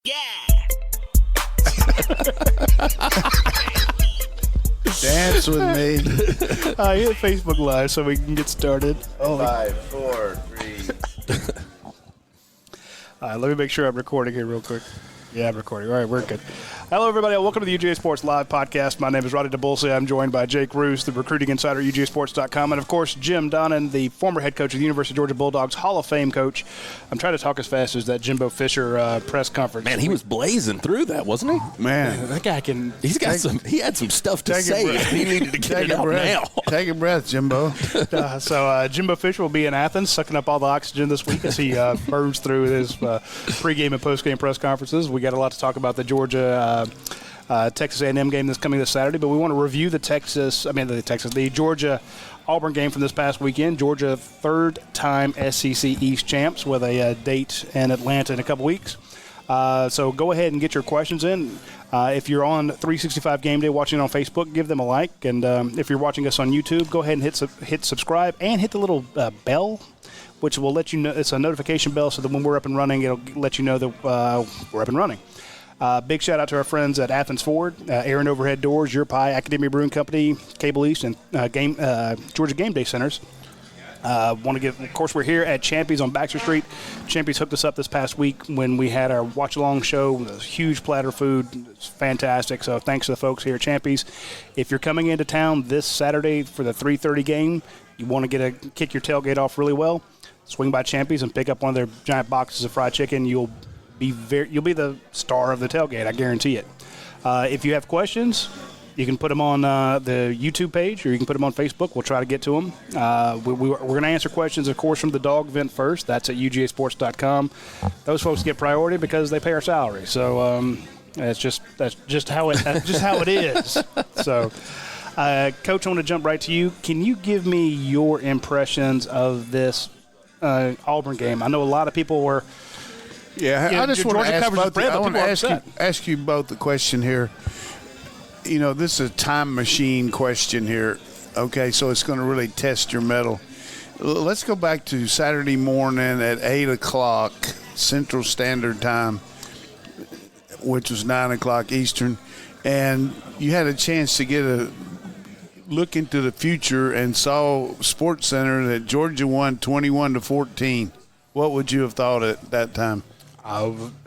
Dance with me. Hit Facebook Live so we can get started. 5, 4, 3. Let me make sure I'm recording here real quick. Yeah, I'm recording. All right, we're good. Hello, everybody. Welcome to the UGASports Live Podcast. My name is Roddy DeBulce. I'm joined by Jake Roos, the recruiting insider at UGASports.com, and, of course, Jim Donnan, the former head coach of the University of Georgia Bulldogs, Hall of Fame coach. I'm trying to talk as fast as that Jimbo Fisher press conference. Man, he was blazing through that, wasn't he? Man, that guy can. He had some stuff to say. He needed to get it out now. Take a breath, Jimbo. So Jimbo Fisher will be in Athens, sucking up all the oxygen this week as he burns through his pregame and postgame press conferences. We got a lot to talk about the Georgia. Texas A&M game that's coming this Saturday, but we want to review the Georgia Auburn game from this past weekend. Georgia, third-time SEC East champs with a date in Atlanta in a couple weeks. So go ahead and get your questions in. If you're on 365 Game Day watching on Facebook, give them a like. And if you're watching us on YouTube, go ahead and hit subscribe and hit the little bell, which will let you know. It's a notification bell, so that when we're up and running, it'll let you know that we're up and running. Big shout out to our friends at Athens Ford, Aaron Overhead Doors, Your Pie, Academia Brewing Company, Cable East, and Georgia Game Day Centers. Want to give, of course, we're here at Champy's on Baxter Street. Champy's hooked us up this past week when we had our watch-along show with a huge platter of food. It's fantastic. So thanks to the folks here at Champy's. If you're coming into town this Saturday for the 3:30 game, you want to kick your tailgate off really well, swing by Champy's and pick up one of their giant boxes of fried chicken. You'll be the star of the tailgate, I guarantee it. If you have questions, you can put them on the YouTube page, or you can put them on Facebook. We'll try to get to them. We're going to answer questions, of course, from the dog event first. That's at UGASports.com. Those folks get priority because they pay our salary. So that's just how it is. So, Coach, I want to jump right to you. Can you give me your impressions of this Auburn game? I know a lot of people were. Yeah, I just want to ask you both the question here. You know, this is a time machine question here. Okay, so it's going to really test your mettle. Let's go back to Saturday morning at 8 o'clock Central Standard Time, which was 9 o'clock Eastern, and you had a chance to get a look into the future and saw Sports Center that Georgia won 21-14. What would you have thought at that time?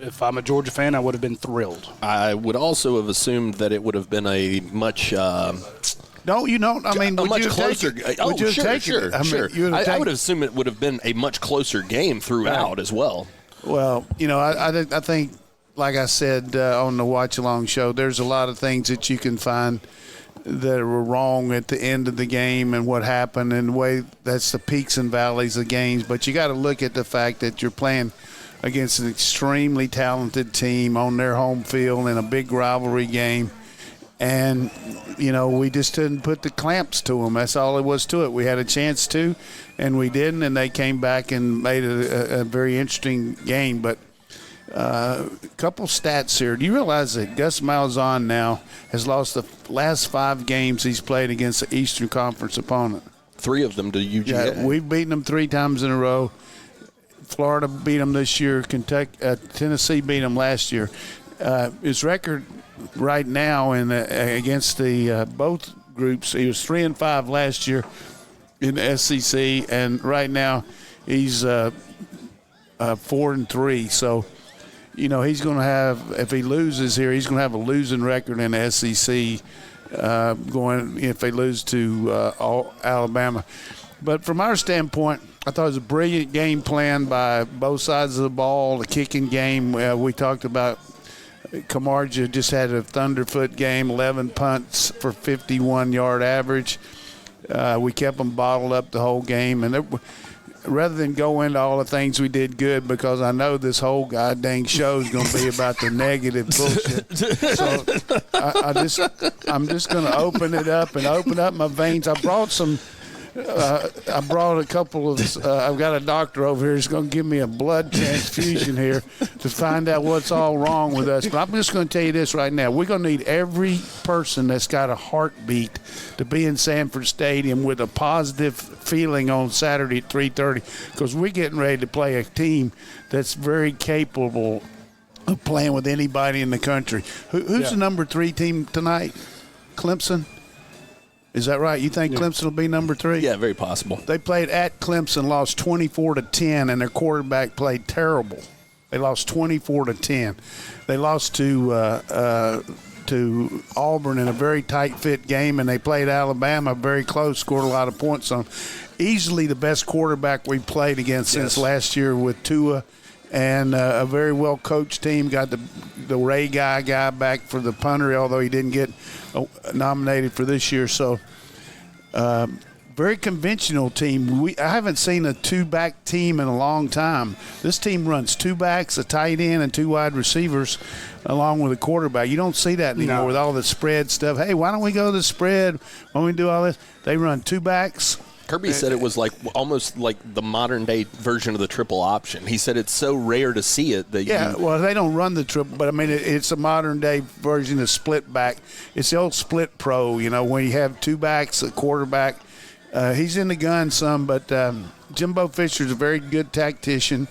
If I'm a Georgia fan, I would have been thrilled. I would also have assumed that it would have been a much No, you don't. I mean, would much you closer. Sure. I would have assumed it would have been a much closer game throughout as well. Well, you know, I think, like I said on the Watch Along show, there's a lot of things that you can find that were wrong at the end of the game and what happened, and the way that's the peaks and valleys of games. But you got to look at the fact that you're playing against an extremely talented team on their home field in a big rivalry game. And, you know, we just didn't put the clamps to them. That's all it was to it. We had a chance to, and we didn't, and they came back and made it a very interesting game. But a couple stats here. Do you realize that Gus Malzahn now has lost the last 5 games he's played against the Eastern Conference opponent? 3 of them to UGA. Yeah, we've beaten them 3 times in a row. Florida beat them this year. Tennessee beat them last year. His record right now against the both groups, he was 3-5 last year in the SEC, and right now he's 4-3. So, you know, he's going to have, if he loses here, he's going to have a losing record in the SEC if they lose to Alabama. But from our standpoint, I thought it was a brilliant game plan by both sides of the ball, the kicking game. We talked about Camarja just had a thunderfoot game, 11 punts for 51-yard average. We kept them bottled up the whole game. And rather than go into all the things we did good, because I know this whole goddamn show is going to be about the negative bullshit. So I'm just going to open it up and open up my veins. I brought a couple of I've got a doctor over here who's going to give me a blood transfusion here to find out what's all wrong with us. But I'm just going to tell you this right now. We're going to need every person that's got a heartbeat to be in Sanford Stadium with a positive feeling on Saturday at 3:30, because we're getting ready to play a team that's very capable of playing with anybody in the country. Who's the number 3 team tonight? Clemson? Is that right? You think Clemson will be number 3? Yeah, very possible. They played at Clemson, lost 24-10, and their quarterback played terrible. They lost 24-10. They lost to Auburn in a very tight-fit game, and they played Alabama very close, scored a lot of points on them. Easily the best quarterback we played against since last year with Tua, and a very well-coached team. Got the Ray guy back for the punter, although he didn't get nominated for this year. So very conventional team. I haven't seen a 2-back team in a long time. This team runs 2 backs, a tight end, and 2 wide receivers along with a quarterback. You don't see that anymore with all the spread stuff. Hey, why don't we go to the spread? Why don't we do all this? They run 2 backs. Kirby said it was almost like the modern-day version of the triple option. He said it's so rare to see it that well, they don't run the triple, but, I mean, it's a modern-day version of split back. It's the old split pro, when you have 2 backs, a quarterback. He's in the gun some, but Jimbo Fisher's a very good tactician,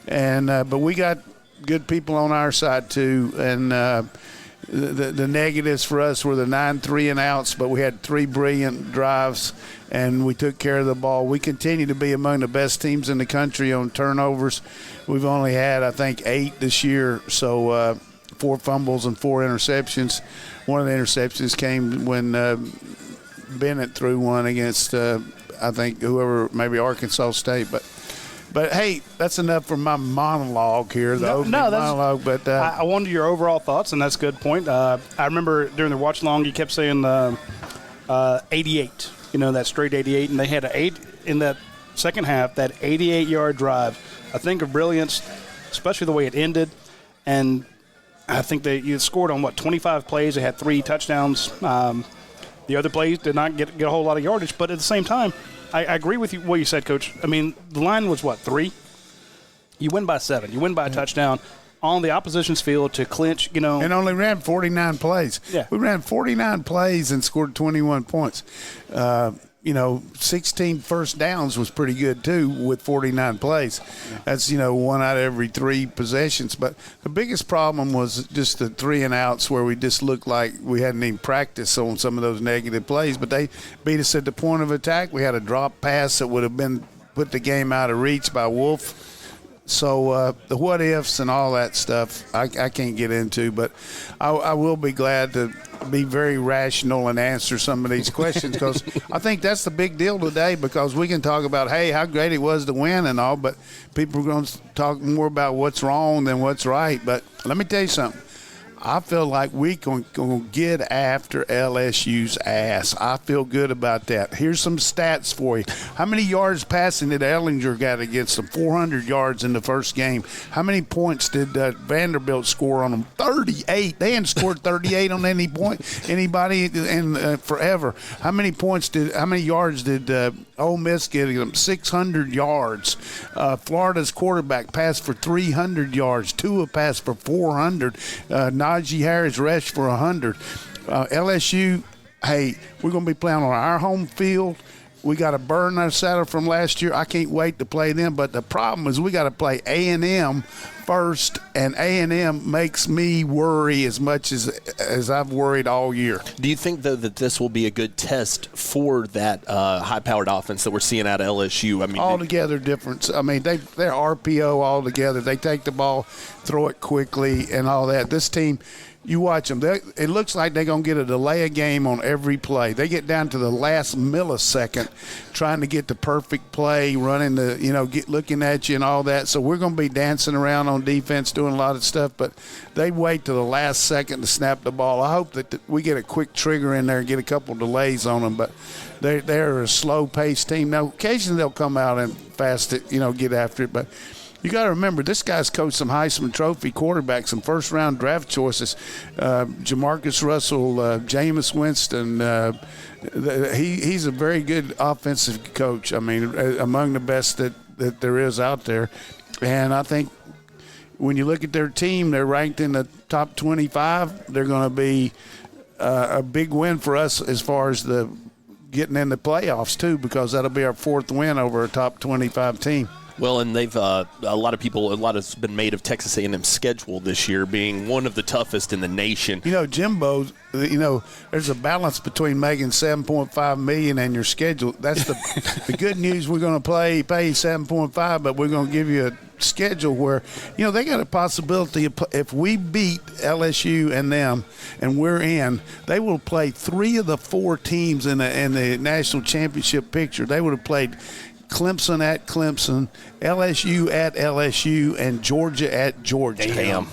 and but we got good people on our side too, and the negatives for us were the 9 3-and-outs, but we had 3 brilliant drives, and we took care of the ball. We continue to be among the best teams in the country on turnovers. We've only had, I think, 8 this year, so 4 fumbles and 4 interceptions. One of the interceptions came when Bennett threw one against, I think, maybe Arkansas State, But hey, that's enough for my monologue here, monologue. But I wanted your overall thoughts, and that's a good point. I remember during the watch along, you kept saying 88, that straight 88, and they had an 8 in that second half, that 88-yard drive. I think of brilliance, especially the way it ended, and I think you scored on 25 plays. They had 3 touchdowns. The other plays did not get a whole lot of yardage, but at the same time, I agree with you what you said, Coach. I mean, the line was 3? You win by 7. You win by a touchdown on the opposition's field to clinch, And only ran 49 plays. Yeah. We ran 49 plays and scored 21 points. 16 first downs was pretty good, too, with 49 plays. That's, 1 out of every 3 possessions. But the biggest problem was just the 3-and-outs where we just looked like we hadn't even practiced on some of those negative plays. But they beat us at the point of attack. We had a drop pass that would have put the game out of reach by Wolf. So the what-ifs and all that stuff I can't get into. But I will be glad to be very rational and answer some of these questions, because I think that's the big deal today, because we can talk about, hey, how great it was to win and all, but people are going to talk more about what's wrong than what's right. But let me tell you something. I feel like we're going to get after LSU's ass. I feel good about that. Here's some stats for you. How many yards passing did Ellinger got against them? 400 yards in the first game. How many points did Vanderbilt score on them? 38. They hadn't scored 38 on anybody in forever. How many yards did Ole Miss get them? 600 yards. Florida's quarterback passed for 300 yards. Tua passed for 400. Najee Harris rushed for 100. LSU, hey, we're going to be playing on our home field. We got to burn our saddle from last year. I can't wait to play them. But the problem is we got to play A&M first, and A&M makes me worry as much as I've worried all year. Do you think, though, that this will be a good test for that high-powered offense that we're seeing out of LSU? I mean, altogether different. I mean, they're RPO altogether. They take the ball, throw it quickly, and all that. This team, you watch them. It looks like they're going to get a delay of game on every play. They get down to the last millisecond trying to get the perfect play, running looking at you and all that. So we're going to be dancing around on defense, doing a lot of stuff, but they wait to the last second to snap the ball. I hope that we get a quick trigger in there and get a couple delays on them, but they're a slow-paced team. Now, occasionally they'll come out and fast it, get after it, but you got to remember, this guy's coached some Heisman Trophy quarterbacks, some first-round draft choices. Jamarcus Russell, Jameis Winston. He's a very good offensive coach. I mean, among the best that there is out there. And I think when you look at their team, they're ranked in the top 25. They're going to be a big win for us as far as the getting in the playoffs, too, because that'll be our 4th win over a top 25 team. Well, and they've a lot has been made of Texas A&M's schedule this year being one of the toughest in the nation. Jimbo, there's a balance between making $7.5 million and your schedule. That's the good news. We're going to pay $7.5, but we're going to give you a schedule where, they got a possibility of, if we beat LSU and them and we're in, they will play 3 of the 4 teams in the national championship picture. They would have played Clemson at Clemson, LSU at LSU, and Georgia at Georgia. Damn.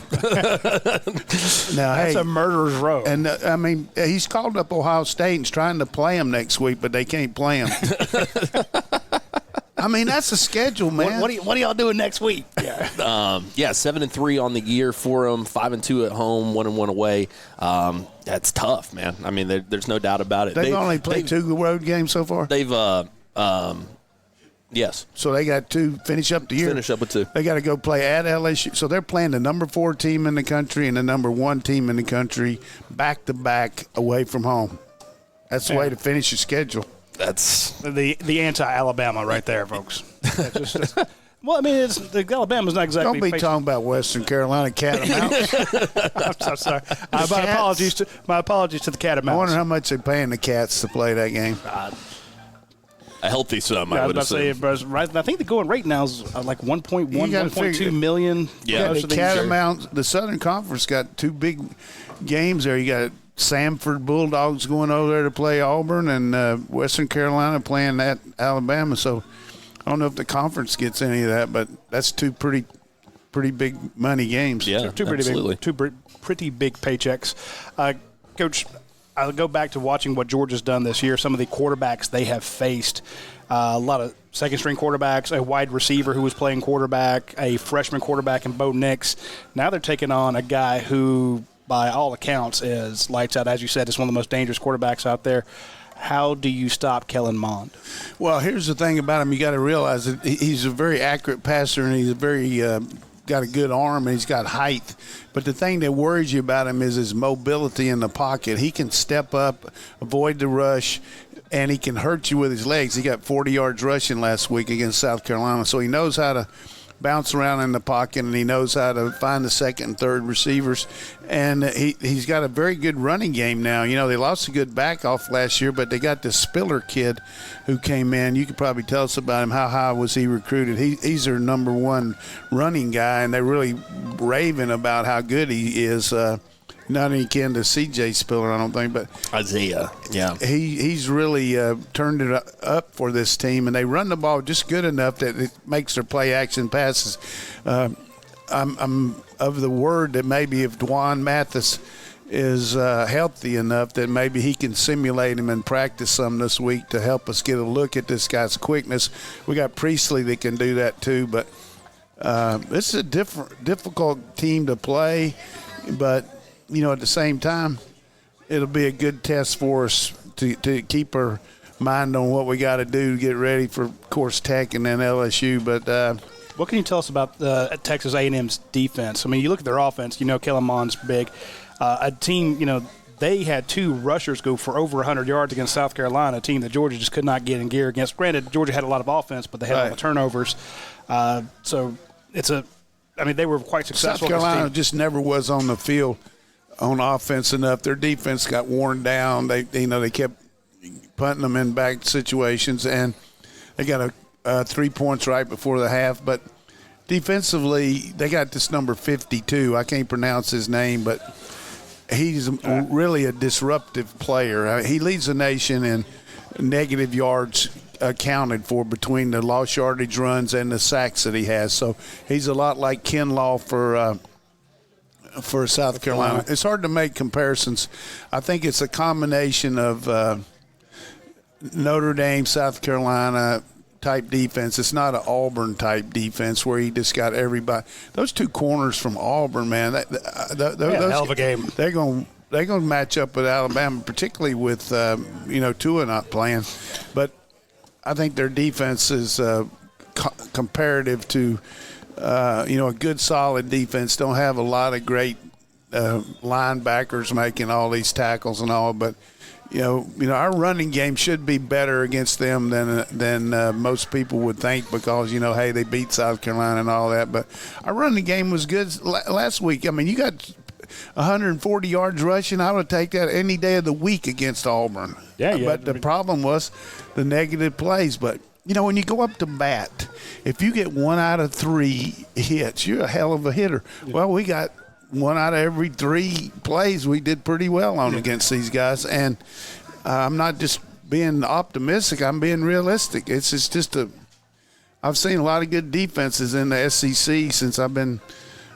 Now, That's a murderer's row. And, he's called up Ohio State and is trying to play him next week, but they can't play him. That's a schedule, man. What are y'all doing next week? Yeah, 7-3 on the year for them, 5-2 at home, 1-1 away. That's tough, man. There's no doubt about it. They've only played 2 road games so far? They've yes. So they got 2 finish up the year. Finish up with 2. They got to go play at LSU. So they're playing the number 4 team in the country and the number 1 team in the country back-to-back away from home. That's the way to finish your schedule. That's the anti-Alabama right there, folks. The Alabama's not exactly. Don't be talking about Western Carolina Catamounts. I'm so sorry. My apologies to the Catamounts. I wonder how much they're paying the Cats to play that game. A healthy sum, I would was about to say, right, I think the going rate now is like 1.2 million. Yeah, the Catamounts, the Southern Conference got 2 big games there. You got Samford Bulldogs going over there to play Auburn, and Western Carolina playing at Alabama. So I don't know if the conference gets any of that, but that's 2 pretty big money games. Yeah, two pretty big paychecks. Coach, I'll go back to watching what Georgia's done this year. Some of the quarterbacks they have faced, a lot of second-string quarterbacks, a wide receiver who was playing quarterback, a freshman quarterback in Bo Nix. Now they're taking on a guy who, by all accounts, is lights out. As you said, it's one of the most dangerous quarterbacks out there. How do you stop Kellen Mond? Well, here's the thing about him. You got to realize that he's a very accurate passer, and he's got a good arm, and he's got height. But the thing that worries you about him is his mobility in the pocket. He can step up, avoid the rush, and he can hurt you with his legs. He got 40 yards rushing last week against South Carolina, so he knows how to bounce around in the pocket, and he knows how to find the second and third receivers. And he's got a very good running game now. They lost a good back off last year, but they got this Spiller kid who came in. You could probably tell us about him. How high was he recruited? He's their number 1 running guy, and they're really raving about how good he is. Not any kin to C.J. Spiller, I don't think, but Isaiah, yeah. He's really turned it up for this team, and they run the ball just good enough that it makes their play-action passes. I'm of the word that maybe if Dwan Mathis is healthy enough that maybe he can simulate him and practice some this week to help us get a look at this guy's quickness. We got Priestley that can do that too, but this is a difficult team to play, but at the same time, it'll be a good test for us to keep our mind on what we got to do to get ready for, of course, Tech and then LSU. But what can you tell us about Texas A&M's defense? You look at their offense. Kellen Mond's big. A team, they had 2 rushers go for over 100 yards against South Carolina, a team that Georgia just could not get in gear against. Granted, Georgia had a lot of offense, but they had a lot of turnovers. So they were quite successful. South Carolina just never was on the field on offense enough. Their defense got worn down. They kept punting them in back situations, and they got 3 points right before the half. But defensively, they got this number 52. I can't pronounce his name, but he's really a disruptive player. He leads the nation in negative yards accounted for between the lost yardage runs and the sacks that he has. So he's a lot like Kinlaw for South Carolina. It's hard to make comparisons. I think it's a combination of Notre Dame, South Carolina type defense. It's not an Auburn type defense where he just got everybody. Those 2 corners from Auburn, man, those, hell of a game. They're going to match up with Alabama, particularly with Tua not playing. But I think their defense is comparative to a good solid defense. Don't have a lot of great linebackers making all these tackles and all, but our running game should be better against them than most people would think because, hey, they beat South Carolina and all that. But our running game was good last week. I mean, you got 140 yards rushing. I would take that any day of the week against Auburn. Yeah. But the problem was the negative plays. But, when you go up to bat, if you get 1 out of 3 hits, you're a hell of a hitter. Yeah. Well, we got 1 out of every 3 plays we did pretty well on against these guys. And I'm not just being optimistic. I'm being realistic. It's just I've seen a lot of good defenses in the SEC since I've been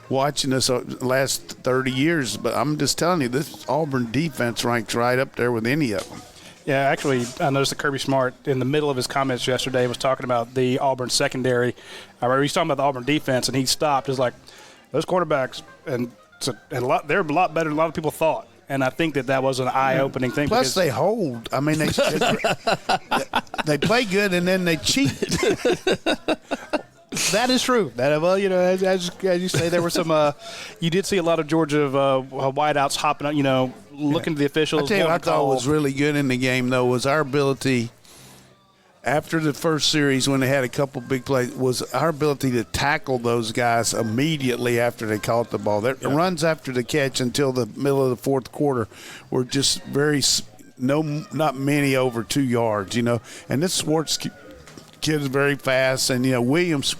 watching this last 30 years. But I'm just telling you, this Auburn defense ranks right up there with any of them. Yeah, actually, I noticed that Kirby Smart, in the middle of his comments yesterday, was talking about the Auburn secondary. I remember he's talking about the Auburn defense, and he stopped. He's like, those quarterbacks, they're a lot better than a lot of people thought. And I think that was an eye-opening thing. Plus, they hold. I mean, they play good, and then they cheat. That is true. As you say, there were some. You did see a lot of Georgia wideouts hopping up. Looking to the officials. I tell you what I thought was really good in the game, though, was our ability. After the first series, when they had a couple big plays, was our ability to tackle those guys immediately after they caught the ball. Their runs after the catch until the middle of the fourth quarter were just not many over 2 yards, And this Swartz kid is very fast, and Williams.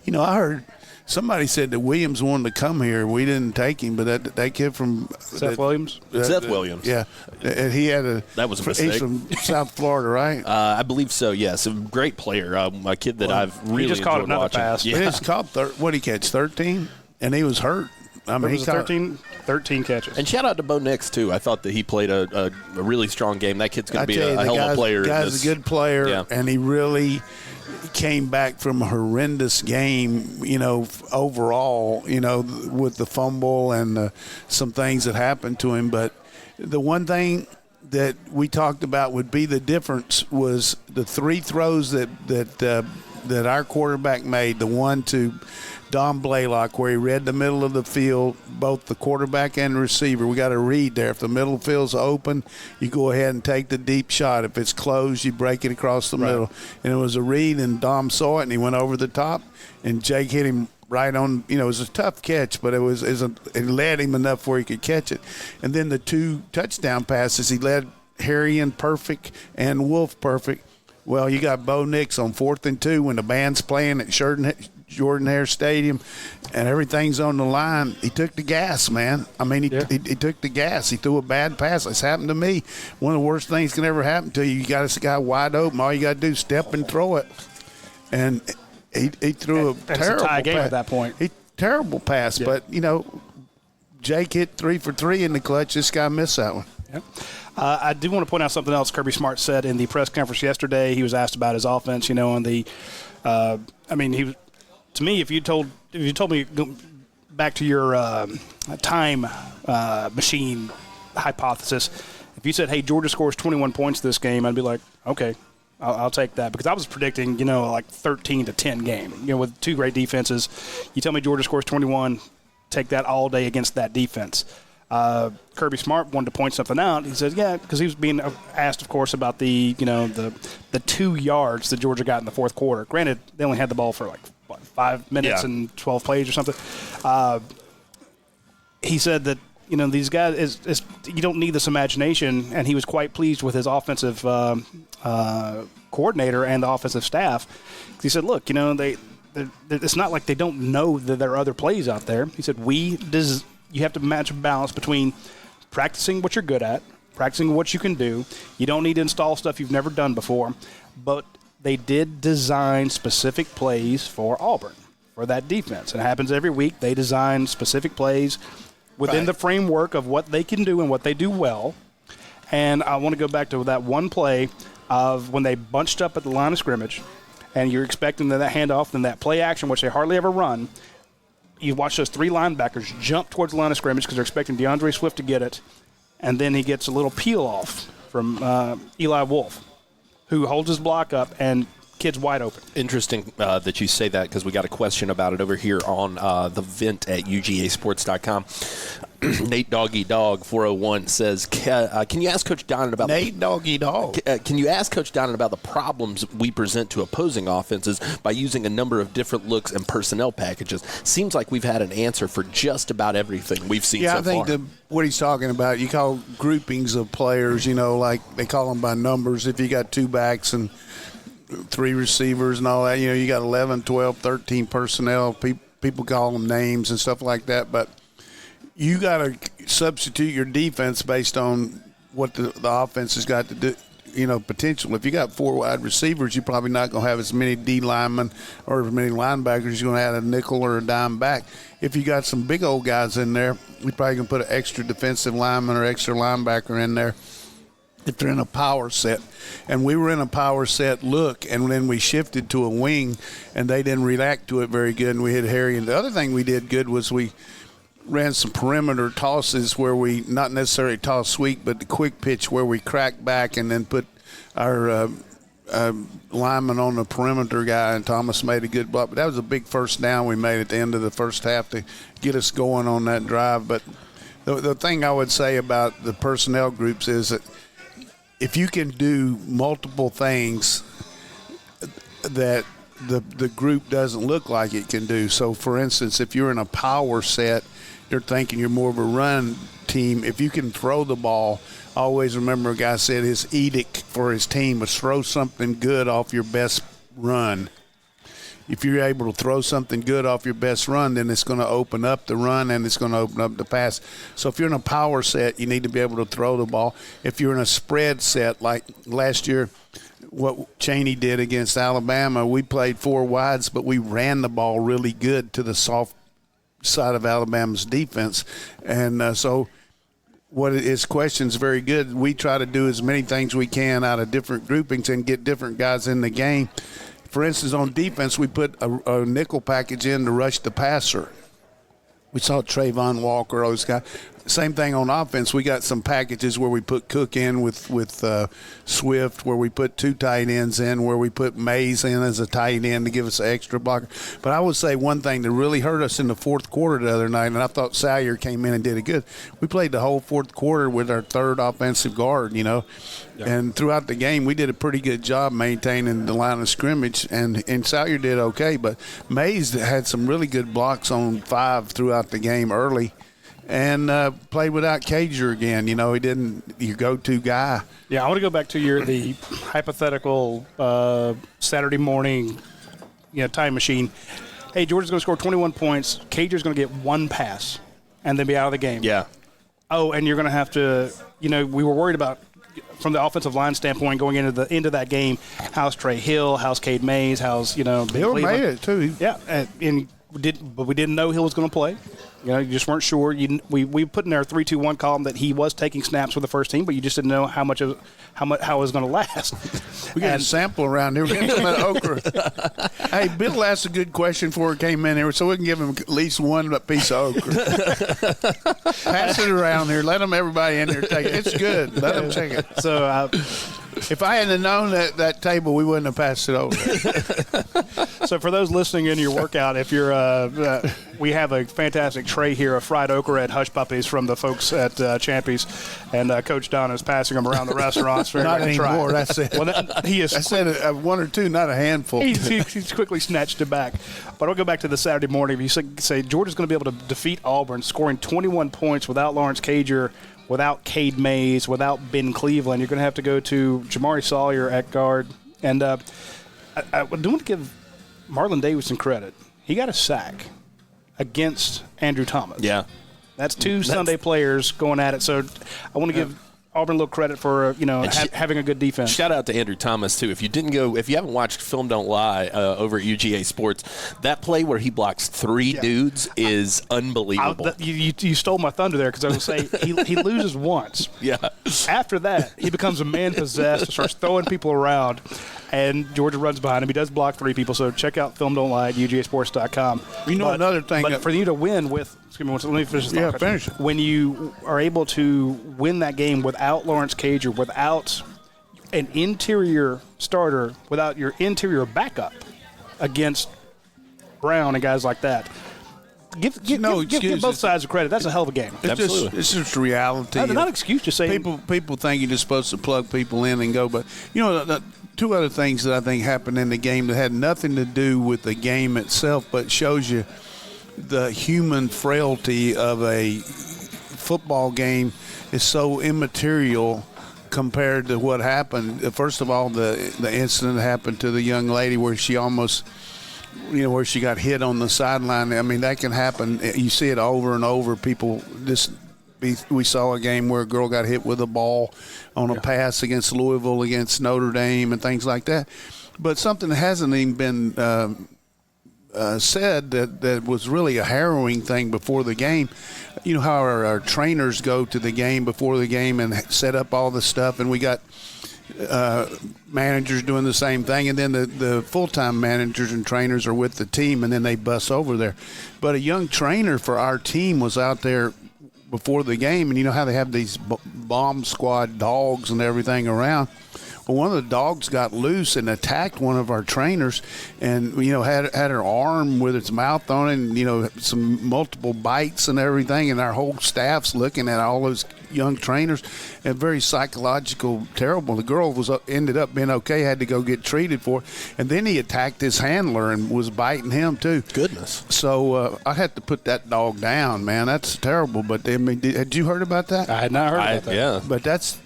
I heard somebody said that Williams wanted to come here. We didn't take him, but that kid from Seth Williams. Seth Williams. Yeah, and he had that was a mistake. He's from South Florida, right? I believe so. Yes, a great player. A kid that I've really he just caught enjoyed another watching. pass. Yeah. He just caught what did he catch 13, and he was hurt. I mean, he caught 13 catches. And shout out to Bo Nix too. I thought that he played a really strong game. That kid's going to be a hell of a player. The guy's a good player, and he really came back from a horrendous game, overall, with the fumble and some things that happened to him. But the one thing that we talked about would be the difference was the 3 throws that our quarterback made, the one to Don Blaylock, where he read the middle of the field, both the quarterback and the receiver. We got to read there. If the middle field's open, you go ahead and take the deep shot. If it's closed, you break it across the middle. And it was a read, and Dom saw it, and he went over the top, and Jake hit him right on. It was a tough catch, but it led him enough where he could catch it. And then the 2 touchdown passes, he led Harrion perfect and Wolf perfect. Well, you got Bo Nix on 4th and 2 when the band's playing at Jordan-Hare Stadium and everything's on the line. He took the gas, man. I mean, he took the gas. He threw a bad pass. It's happened to me. One of the worst things can ever happen to you. You got this guy wide open. All you got to do is step and throw it. And he threw a terrible tie game pass. At that point. Terrible pass. Yeah. But, Jake hit 3 for 3 in the clutch. This guy missed that one. Yeah. I do want to point out something else Kirby Smart said in the press conference yesterday. He was asked about his offense, and the to me, if you told me go back to your time machine hypothesis, if you said, hey, Georgia scores 21 points this game, I'd be like, okay, I'll take that, because I was predicting, like 13-10 game, with 2 great defenses. You tell me Georgia scores 21, take that all day against that defense. Kirby Smart wanted to point something out. He said, yeah, because he was being asked, of course, about the 2 yards that Georgia got in the fourth quarter. Granted, they only had the ball for 5 minutes and 12 plays or something. He said that, these guys, you don't need this imagination, and he was quite pleased with his offensive coordinator and the offensive staff. He said, look, it's not like they don't know that there are other plays out there. He said, you have to match a balance between practicing what you're good at, practicing what you can do. You don't need to install stuff you've never done before. But they did design specific plays for Auburn, for that defense. It happens every week. They design specific plays within the framework of what they can do and what they do well. And I want to go back to that one play of when they bunched up at the line of scrimmage, and you're expecting that handoff and that play action, which they hardly ever run. You watch those 3 linebackers jump towards the line of scrimmage because they're expecting DeAndre Swift to get it, and then he gets a little peel-off from Eli Wolf, who holds his block up, and kid's wide open. Interesting that you say that, because we got a question about it over here on the vent at UGASports.com. Nate Doggy Dog 401 says, can you ask Coach Donnan about Nate Doggy Dog? Can you ask Coach Donnan about the problems we present to opposing offenses by using a number of different looks and personnel packages? Seems like we've had an answer for just about everything we've seen so far. Yeah, I think what he's talking about, you call groupings of players, like they call them by numbers. If you got 2 backs and 3 receivers and all that, you got 11, 12, 13 personnel. People call them names and stuff like that, but you got to substitute your defense based on what the offense has got to do, potential. If you got 4 wide receivers, you're probably not going to have as many D linemen or as many linebackers. You're going to add a nickel or a dime back. If you got some big old guys in there, you're probably going to put an extra defensive lineman or extra linebacker in there if they're in a power set. And we were in a power set look, and then we shifted to a wing, and they didn't react to it very good, and we hit Harry. And the other thing we did good was we ran some perimeter tosses where we not necessarily toss sweep, but the quick pitch where we crack back and then put our lineman on the perimeter guy, and Thomas made a good block. But that was a big first down we made at the end of the first half to get us going on that drive. But the thing I would say about the personnel groups is that if you can do multiple things that the group doesn't look like it can do. So, for instance, if you're in a power set, you're thinking you're more of a run team. If you can throw the ball, always remember a guy said his edict for his team was throw something good off your best run. If you're able to throw something good off your best run, then it's going to open up the run and it's going to open up the pass. So if you're in a power set, you need to be able to throw the ball. If you're in a spread set, like last year, what Chaney did against Alabama, we played 4 wides, but we ran the ball really good to the soft side of Alabama's defense. And so what his question's very good. We try to do as many things we can out of different groupings and get different guys in the game. For instance, on defense, we put a nickel package in to rush the passer. We saw Trayvon Walker, those guys. Same thing on offense. We got some packages where we put Cook in with Swift, where we put 2 tight ends in, where we put Mays in as a tight end to give us an extra blocker. But I would say one thing that really hurt us in the fourth quarter the other night, and I thought Salyer came in and did it good. We played the whole fourth quarter with our 3rd offensive guard, Yeah. And throughout the game, we did a pretty good job maintaining the line of scrimmage, and Salyer did okay. But Mays had some really good blocks on 5 throughout the game early. And played without Cager again. He didn't your go-to guy. Yeah, I want to go back to the hypothetical Saturday morning, time machine. Hey, Georgia's going to score 21 points. Cager's going to get 1 pass and then be out of the game. Yeah. Oh, and you're going to have to, we were worried about from the offensive line standpoint going into that game. How's Trey Hill? How's Cade Mays? How's Hill made it too. Yeah, but we didn't know Hill was going to play. You just weren't sure. We put in our 3-2-1 column that he was taking snaps for the first team, but you just didn't know how it was going to last. We got a sample around here. We're getting some of that okra. Hey, Bill asked a good question before he came in here, so we can give him at least 1 piece of okra. Pass it around here. Let everybody in here take it. It's good. Let them take it. So if I hadn't known that table, we wouldn't have passed it over. So for those listening in your workout, if you're we have a fantastic tray here of fried okra at Hush Puppies from the folks at Champy's, and Coach Don is passing them around the restaurants for not everybody to try. Anymore. That's it. Well, he is. I said 1 or 2, not a handful. He's quickly snatched it back. But I'll go back to the Saturday morning. If you say Georgia's going to be able to defeat Auburn, scoring 21 points without Lawrence Cager, without Cade Mays, without Ben Cleveland, you're going to have to go to Jamari Sawyer at guard. And I do want to give Marlon Davidson credit. He got a sack against Andrew Thomas. Yeah. That's 2 Sunday players going at it. So I want to give Auburn a little credit for having a good defense. Shout out to Andrew Thomas too. If you haven't watched Film Don't Lie over at UGASports, that play where he blocks 3 dudes is unbelievable. You stole my thunder there because I was going to say he loses once. Yeah. After that, he becomes a man possessed, starts throwing people around, and Georgia runs behind him. He does block 3 people. So check out Film Don't Lie at UGASports.com. Another thing. But for you to win with. Let me finish this. Yeah, finish. When you are able to win that game without Lawrence Cager, without an interior starter, without your interior backup against Brown and guys like that, give both sides of credit. That's a hell of a game. It's just reality. No, not an excuse. Just saying. People think you're just supposed to plug people in and go, but two other things that I think happened in the game that had nothing to do with the game itself, but shows you the human frailty of a football game is so immaterial compared to what happened. First of all, the incident happened to the young lady where she almost, where she got hit on the sideline. I mean, that can happen. You see it over and over. We saw a game where a girl got hit with a ball on a pass against Louisville, against Notre Dame, and things like that. But something that hasn't even been said that was really a harrowing thing before the game. You know how our trainers go to the game before the game and set up all the stuff, and we got managers doing the same thing, and then the full-time managers and trainers are with the team, and then they bus over there. But a young trainer for our team was out there before the game, and you know how they have these bomb squad dogs and everything around. Well, one of the dogs got loose and attacked one of our trainers, and had her arm with its mouth on it, and some multiple bites and everything. And our whole staff's looking at all those young trainers, and very psychological, terrible. The girl ended up being okay, had to go get treated for it, and then he attacked his handler and was biting him too. Goodness. So I had to put that dog down, man. That's terrible. But I mean, had you heard about that? I had not heard about that. Yeah, but that's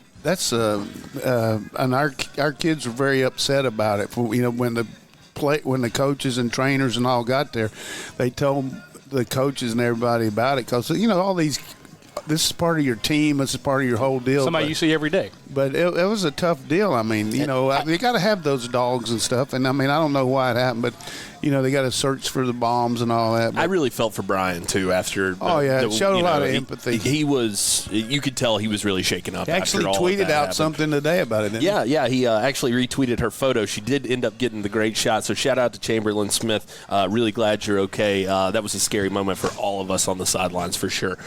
and our kids were very upset about it. When the coaches and trainers and all got there, they told the coaches and everybody about it, because all these. This is part of your team. This is part of your whole deal. Somebody you see every day. But it was a tough deal. I mean, you got to have those dogs and stuff. And I mean, I don't know why it happened, but they got to search for the bombs and all that. But I really felt for Brian too after. It showed a lot of empathy. He was. You could tell he was really shaken up. He actually after all tweeted out happened. something today about it. Yeah. He actually retweeted her photo. She did end up getting the great shot. So shout out to Chamberlain Smith. Really glad you're okay. That was a scary moment for all of us on the sidelines for sure.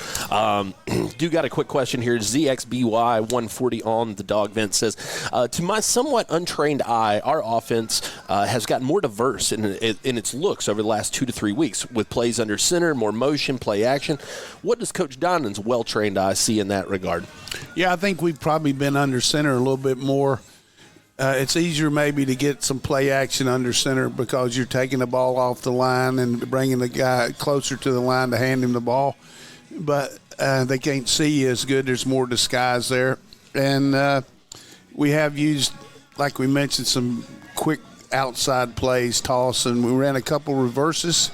Do got a quick question here. ZXBY 140 on the dog vent says, to my somewhat untrained eye, our offense has gotten more diverse in its looks over the last 2 to 3 weeks, with plays under center, more motion, play action. What does Coach Donnan's well-trained eye see in that regard? Yeah, I think we've probably been under center a little bit more. It's easier maybe to get some play action under center because you're taking the ball off the line and bringing the guy closer to the line to hand him the ball. But they can't see you as good. There's more disguise there. And we have used, like we mentioned, some quick outside plays, toss, and we ran a couple reverses.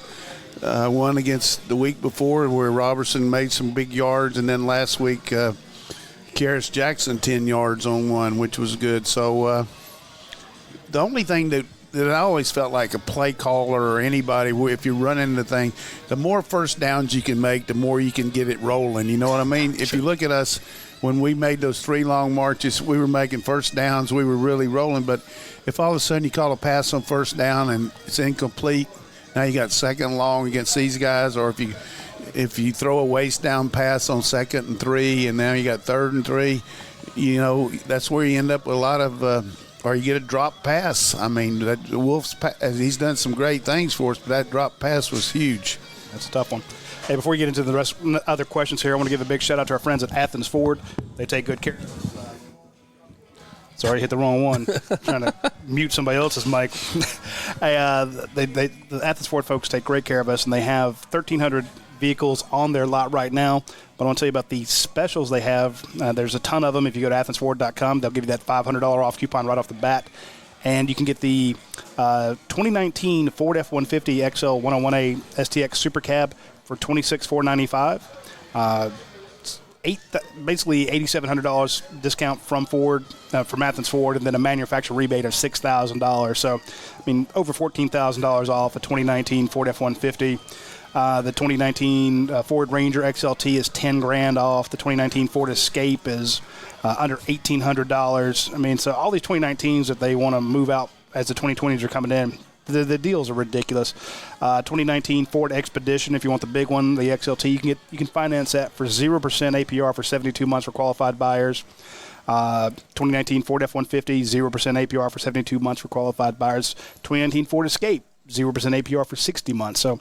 One against the week before where Robertson made some big yards, and then last week Karis Jackson 10 yards on one, which was good. So the only thing that I always felt like a play caller or anybody, if you're running the thing, the more first downs you can make, the more you can get it rolling. You know what I mean? If you look at us, when we made those 3 long marches, we were making first downs. We were really rolling. But if all of a sudden you call a pass on first down and it's incomplete, now you got second long against these guys. Or if you throw a waist down pass on 2nd and 3 and now you got 3rd and 3, that's where you end up with a lot of or you get a drop pass. I mean, Wolf's he's done some great things for us, but that drop pass was huge. That's a tough one. Hey, before we get into the other questions here, I want to give a big shout out to our friends at Athens Ford. They take good care. Sorry, hit the wrong one. Trying to mute somebody else's mic. The Athens Ford folks take great care of us, and they have 1,300 vehicles on their lot right now. But I want to tell you about the specials they have. There's a ton of them. If you go to athensford.com, they'll give you that $500 off coupon right off the bat. And you can get the 2019 Ford F-150 XL 101A STX Super Cab for $26,495. Basically $8,700 discount from Ford, from Athens Ford, and then a manufacturer rebate of $6,000. So, I mean, over $14,000 off a 2019 Ford F-150. The 2019 Ford Ranger XLT is $10,000 off. The 2019 Ford Escape is under $1,800. I mean, so all these 2019s that they want to move out as the 2020s are coming in, the deals are ridiculous. 2019 Ford Expedition, if you want the big one, the XLT, you can finance that for 0% APR for 72 months for qualified buyers. 2019 Ford F-150, 0% APR for 72 months for qualified buyers. 2019 Ford Escape, 0% APR for 60 months. So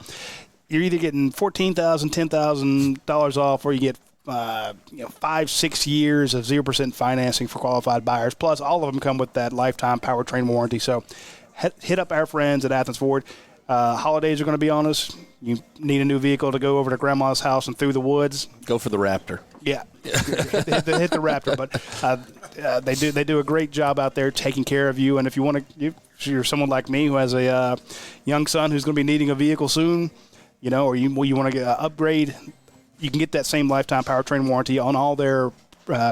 you're either getting $14,000, $10,000 off, or you get 5-6 years of 0% financing for qualified buyers. Plus, all of them come with that lifetime powertrain warranty. So hit up our friends at Athens Ford. Holidays are going to be on us. You need a new vehicle to go over to Grandma's house and through the woods. Go for the Raptor. Yeah, hit the Raptor. But they do a great job out there taking care of you. And if you want to, if you're someone like me who has a young son who's going to be needing a vehicle soon, or you want to upgrade, you can get that same lifetime powertrain warranty on all their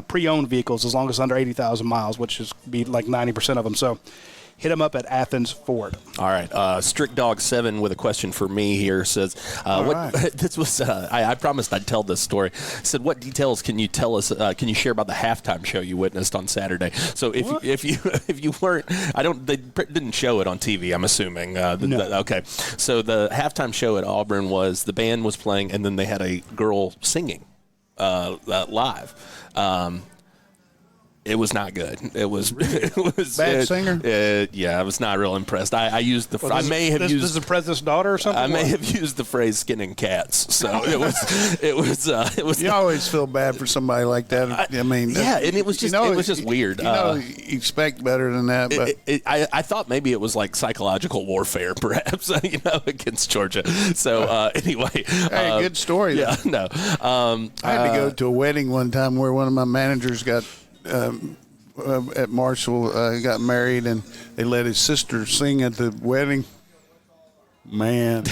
pre-owned vehicles as long as under 80,000 miles, which is be like 90% of them. So hit them up at Athens Ford. All right. Strict Dog 7 with a question for me here says, right. This was, I promised I'd tell this story. Said, what details can you tell us, can you share about the halftime show you witnessed on Saturday? So if you weren't, they didn't show it on TV, I'm assuming. No. Okay. So the halftime show at Auburn was the band was playing and then they had a girl singing live. It was not good. It was bad singer. Yeah, I was not real impressed. I used the. I may have used. This is the president's daughter or something. I may have used the phrase "skinning cats." So it was. You always feel bad for somebody like that. I mean, yeah, and it was just weird. You expect better than that, but I thought maybe it was like psychological warfare, perhaps. Against Georgia. So anyway, hey, good story. Yeah, no. I had to go to a wedding one time where one of my managers got. At Marshall, got married, and they let his sister sing at the wedding. Man,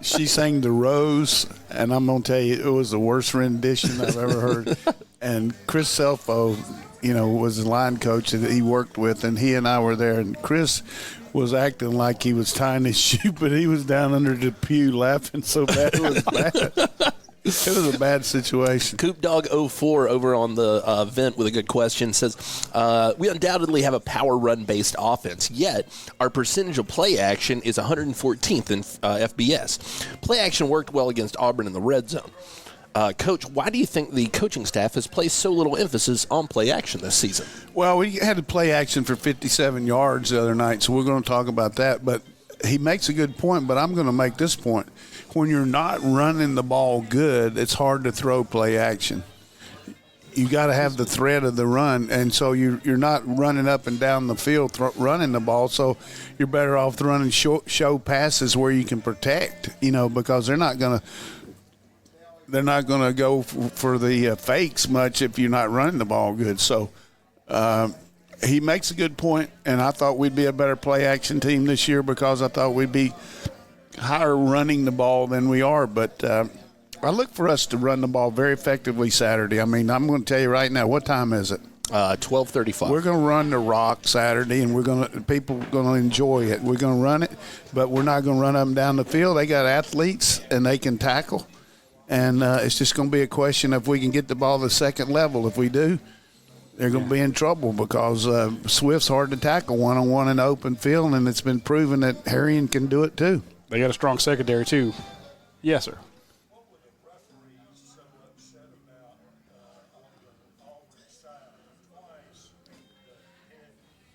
she sang "The Rose," and I'm gonna tell you, it was the worst rendition I've ever heard. And Chris Selfo, was the line coach that he worked with, and he and I were there, and Chris was acting like he was tying his shoe, but he was down under the pew laughing so bad it was bad. It was a bad situation. Coop Dog 04 over on the vent with a good question says, we undoubtedly have a power run-based offense, yet our percentage of play action is 114th in FBS. Play action worked well against Auburn in the red zone. Coach, why do you think the coaching staff has placed so little emphasis on play action this season? Well, we had to play action for 57 yards the other night, so we're going to talk about that. But he makes a good point, but I'm going to make this point. When you're not running the ball good, it's hard to throw play action. You got to have the threat of the run, and so you're not running up and down the field running the ball. So you're better off running show passes where you can protect, because they're not going to go for the fakes much if you're not running the ball good. So he makes a good point, and I thought we'd be a better play action team this year because I thought we'd be higher running the ball than we are, but I look for us to run the ball very effectively Saturday. I mean, I'm going to tell you right now, what time is it? 12:35. We're going to run the rock Saturday, and people are going to enjoy it. We're going to run it, but we're not going to run up and down the field. They got athletes, and they can tackle, and it's just going to be a question if we can get the ball to the second level. If we do, they're going to be in trouble because Swift's hard to tackle one-on-one in the open field, and it's been proven that Harrion can do it too. They got a strong secondary, too. Yes, sir.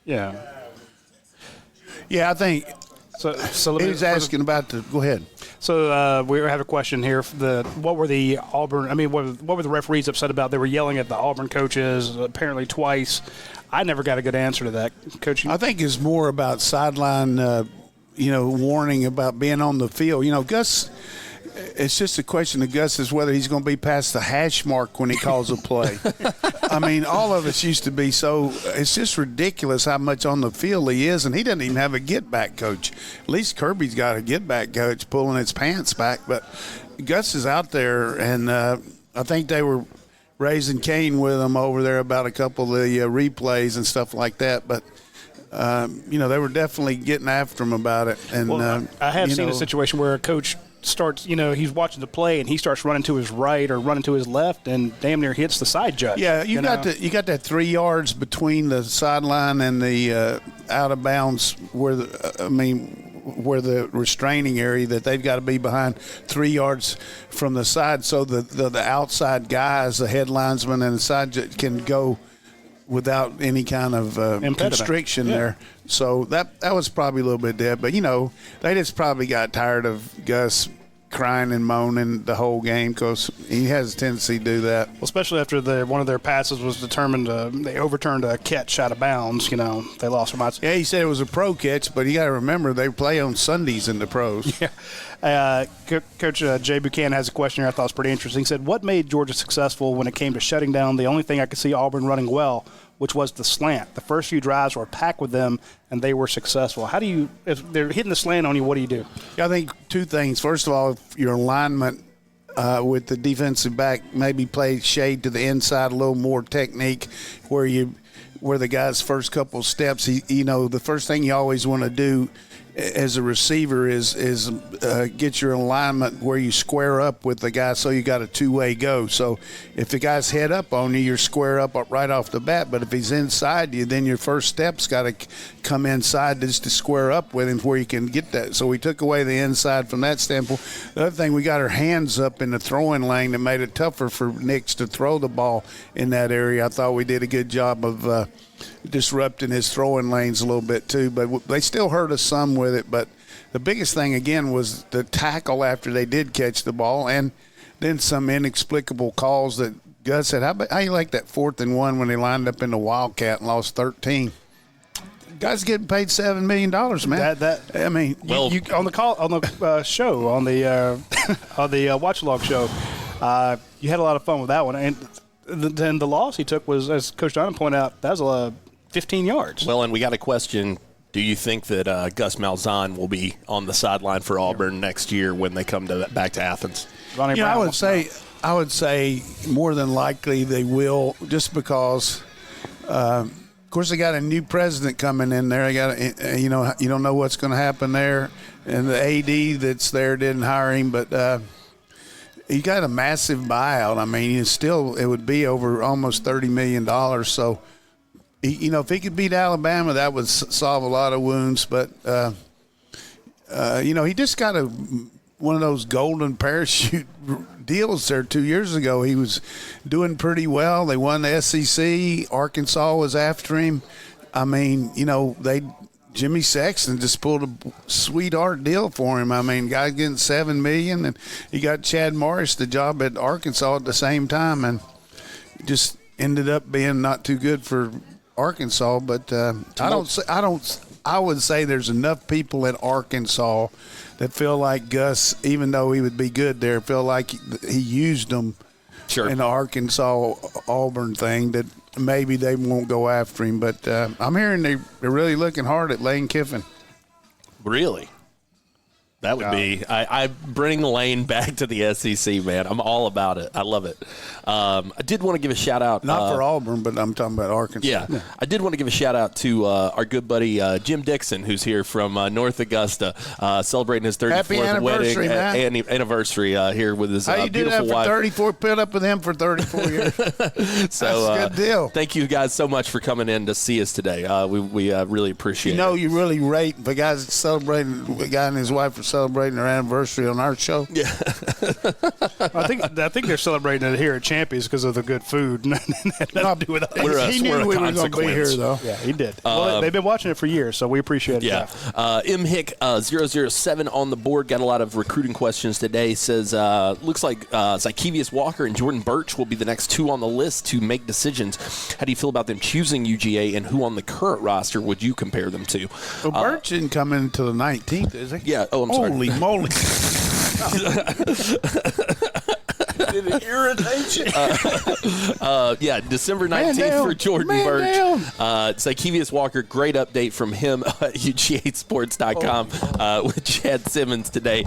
Yeah. Yeah, I think so. He's asking about the – go ahead. So we have a question here. What were the Auburn – I mean, what were the referees upset about? They were yelling at the Auburn coaches apparently twice. I never got a good answer to that. Coach? I think it's more about sideline warning about being on the field. Gus, it's just a question of Gus is whether he's going to be past the hash mark when he calls a play. I mean, all of us used to be it's just ridiculous how much on the field he is, and he doesn't even have a get-back coach. At least Kirby's got a get-back coach pulling his pants back, but Gus is out there, and I think they were raising Cain with him over there about a couple of the replays and stuff like that, but they were definitely getting after him about it. And I have seen a situation where a coach starts, he's watching the play and he starts running to his right or running to his left and damn near hits the side judge. Yeah, you got that 3 yards between the sideline and the out of bounds where the restraining area that they've got to be behind 3 yards from the side, so the outside guys, the head linesman and the side judge can go without any kind of constriction there. So that was probably a little bit dead. But, they just probably got tired of Gus crying and moaning the whole game because he has a tendency to do that. Well, especially after one of their passes was determined, they overturned a catch out of bounds. They lost their minds. Yeah, he said it was a pro catch, but you got to remember they play on Sundays in the pros. Yeah. Coach Jay Buchanan has a question here I thought was pretty interesting. He said, what made Georgia successful when it came to shutting down the only thing I could see Auburn running well, which was the slant? The first few drives were packed with them, and they were successful. If they're hitting the slant on you, what do you do? Yeah, I think two things. First of all, if your alignment with the defensive back maybe play shade to the inside, a little more technique where the guy's first couple steps, the first thing you always want to do as a receiver is get your alignment where you square up with the guy so you got a two-way go. So if the guy's head up on you, you're square up right off the bat. But if he's inside you, then your first step's got to come inside just to square up with him where you can get that. So we took away the inside from that standpoint. The other thing, we got our hands up in the throwing lane that made it tougher for Nix to throw the ball in that area. I thought we did a good job of disrupting his throwing lanes a little bit too, but they still hurt us some with it. But the biggest thing again was the tackle after they did catch the ball, and then some inexplicable calls that Gus said, how you like that 4th and 1 when they lined up in the Wildcat and lost 13? Guys getting paid $7 million, man. You on the show on the watch log show, you had a lot of fun with that one, and then the loss he took was, as Coach Donnan pointed out, that was 15 yards. Well, and we got a question. Do you think that Gus Malzahn will be on the sideline for Auburn next year when they come back to Athens? I would say more than likely they will, just because, of course, they got a new president coming in there. They got you don't know what's going to happen there, and the AD that's there didn't hire him, but. He got a massive buyout. I mean, it would be over almost $30 million. So, if he could beat Alabama, that would solve a lot of wounds. But, he just got one of those golden parachute deals there 2 years ago. He was doing pretty well. They won the SEC. Arkansas was after him. I mean, Jimmy Sexton just pulled a sweetheart deal for him. I mean, guy getting $7 million, and he got Chad Morris the job at Arkansas at the same time, and just ended up being not too good for Arkansas. But I would say there's enough people at Arkansas that feel like Gus, even though he would be good there, feel like he used them in the Arkansas Auburn thing, that maybe they won't go after him. But I'm hearing they're really looking hard at Lane Kiffin. Really? That would be – I bring Lane back to the SEC, man. I'm all about it. I love it. I did want to give a shout-out. Not for Auburn, but I'm talking about Arkansas. Yeah. I did want to give a shout-out to our good buddy Jim Dixon, who's here from North Augusta, celebrating his 34th wedding anniversary here with his beautiful wife. How you do that for 34? Put up with him for 34 years. So, that's a good deal. Thank you guys so much for coming in to see us today. We really appreciate it. You really rate the guys celebrating, the guy and his wife are celebrating their anniversary on our show. Yeah. I think they're celebrating it here at Champions because of the good food. Nothing to do with us. He knew we were going to be here, though. Yeah, he did. Well, they've been watching it for years, so we appreciate it. Yeah. M. Hick 007 on the board, got a lot of recruiting questions today. Says, looks like Zykevious Walker and Jordan Birch will be the next two on the list to make decisions. How do you feel about them choosing UGA, and who on the current roster would you compare them to? Well, Birch didn't come in until the 19th, is he? Yeah. Oh, I'm sorry. Holy moly. Did it irritate you? December 19th for Jordan Birch. Zykevious Walker, great update from him at UGASports.com with Chad Simmons today.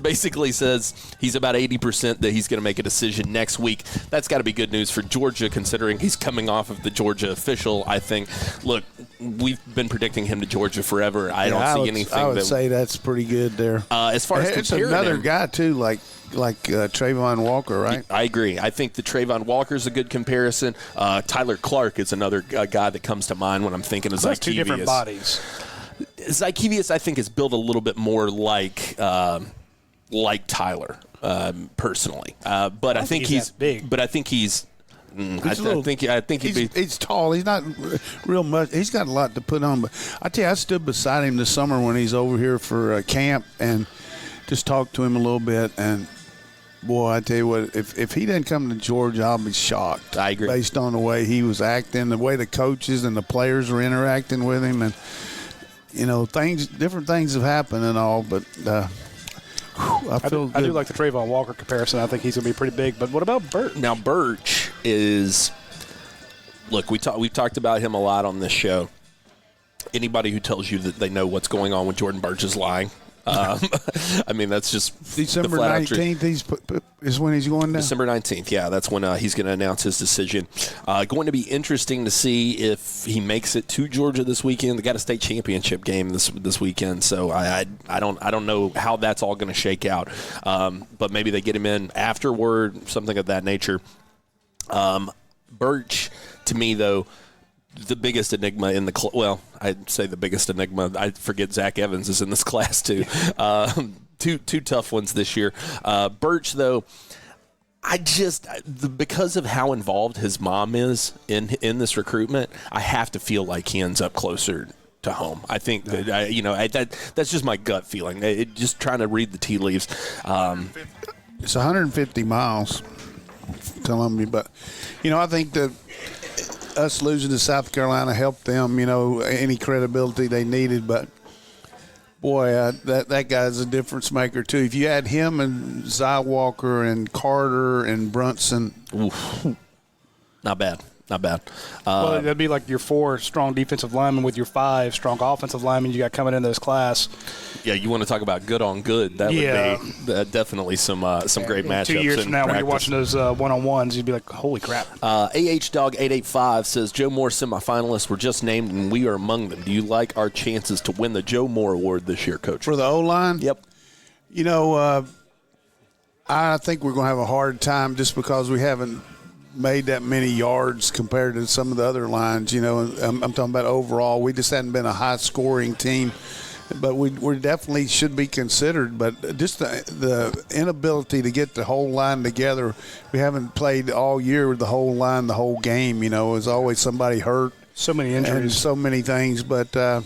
Basically says he's about 80% that he's going to make a decision next week. That's got to be good news for Georgia, considering he's coming off of the Georgia official, I think. Look, we've been predicting him to Georgia forever. I don't see anything. I would say that's pretty good there. As far as it's another guy, too, like Trayvon Walker, right? I agree. I think that Trayvon Walker is a good comparison. Tyler Clark is another guy that comes to mind when I'm thinking of Zykevious. That's two different bodies. Zykevious, I think, is built a little bit more like Tyler, personally. But I think he's big. But I think he's I think he's tall. He's not real much. He's got a lot to put on. But I tell you, I stood beside him this summer when he's over here for camp and just talked to him a little bit. And boy, I tell you what, if he didn't come to Georgia, I'll be shocked. I agree. Based on the way he was acting, the way the coaches and the players were interacting with him, and different things have happened and all, but. I do like the Trayvon Walker comparison. I think he's going to be pretty big. But what about Birch? Now, Birch is – look, we've talked about him a lot on this show. Anybody who tells you that they know what's going on with Jordan Birch is lying. I mean, that's just December 19th is when he's going down? December 19th, yeah. That's when he's going to announce his decision. Going to be interesting to see if he makes it to Georgia this weekend. They got a state championship game this weekend, so I don't know how that's all going to shake out. But maybe they get him in afterward, something of that nature. Birch, to me, though, the biggest enigma in the well, I'd say the biggest enigma. I forget Zach Evans is in this class too. Two tough ones this year. Birch, though, because of how involved his mom is in this recruitment, I have to feel like he ends up closer to home. I think that that's just my gut feeling. Just trying to read the tea leaves. It's 150 miles, Columbia, but I think that. Us losing to South Carolina helped them, any credibility they needed. But, boy, that guy's a difference maker, too. If you had him and Zy Walker and Carter and Brunson. Oof. Not bad. Well, that'd be like your 4 strong defensive linemen with your 5 strong offensive linemen you got coming into this class. Yeah, you want to talk about good on good. That would be definitely some great matchups. 2 years from now, when you're watching those one-on-ones, you'd be like, holy crap. Dog885 says, Joe Moore semifinalists were just named, and we are among them. Do you like our chances to win the Joe Moore Award this year, Coach? For the O-line? Yep. I think we're going to have a hard time just because we haven't made that many yards compared to some of the other lines. I'm talking about overall. We just hadn't been a high-scoring team, but we definitely should be considered. But just the inability to get the whole line together, we haven't played all year with the whole line, the whole game. There's always somebody hurt. So many injuries. And so many things. But,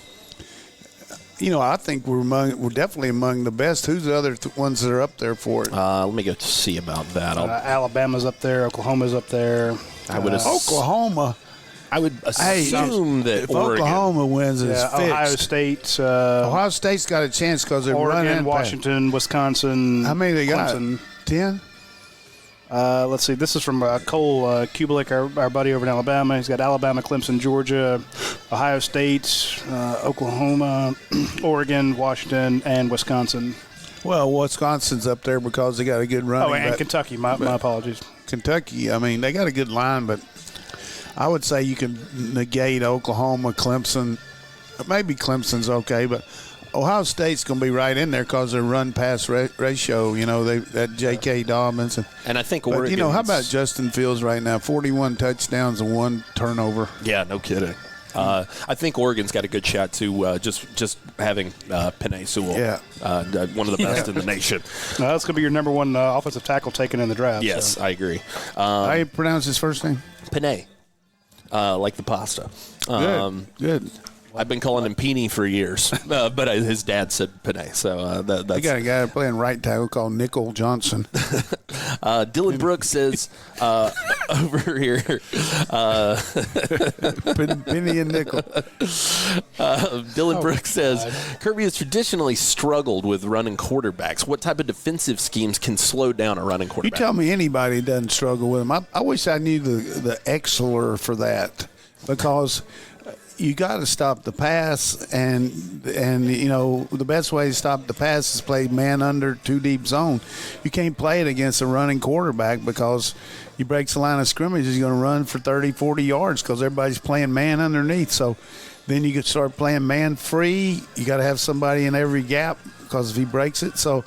I think we're definitely among the best. Who's the other ones that are up there for it? Let me go see about that. Alabama's up there. Oklahoma's up there. Oklahoma. I would assume that if Oregon. Oklahoma wins, it's fixed. Ohio State. Ohio State's got a chance because they're Oregon, Washington, Wisconsin. How many they Clemson. got? 10? Let's see. This is from Cole Kubelik, our buddy over in Alabama. He's got Alabama, Clemson, Georgia, Ohio State, Oklahoma, Oregon, Washington, and Wisconsin. Well, Wisconsin's up there because they got a good running. Oh, and Kentucky. My apologies. Kentucky, they got a good line, but I would say you can negate Oklahoma, Clemson. Maybe Clemson's okay, but Ohio State's going to be right in there because their run-pass ratio, that J.K. Dobbins. And I think Oregon. But, how about Justin Fields right now? 41 touchdowns and 1 turnover. Yeah, no kidding. I think Oregon's got a good shot, too, just having Penei Sewell, one of the best in the nation. No, that's going to be your number 1 offensive tackle taken in the draft. Yes, so. I agree. How do you pronounce his first name? Penei, like the pasta. Good. I've been calling him Peeny for years, but his dad said Penei. So that's. They got a guy playing right tackle called Nickel Johnson. Dylan Brooks says over here. Penny and Nickel. Dylan Brooks says Kirby has traditionally struggled with running quarterbacks. What type of defensive schemes can slow down a running quarterback? You tell me anybody doesn't struggle with them. I wish I knew the Exceler for that because you got to stop the pass, and the best way to stop the pass is play man under 2 deep zone. You can't play it against a running quarterback because he breaks the line of scrimmage, he's going to run for 30, 40 yards because everybody's playing man underneath. So then you could start playing man free. You got to have somebody in every gap because if he breaks it. So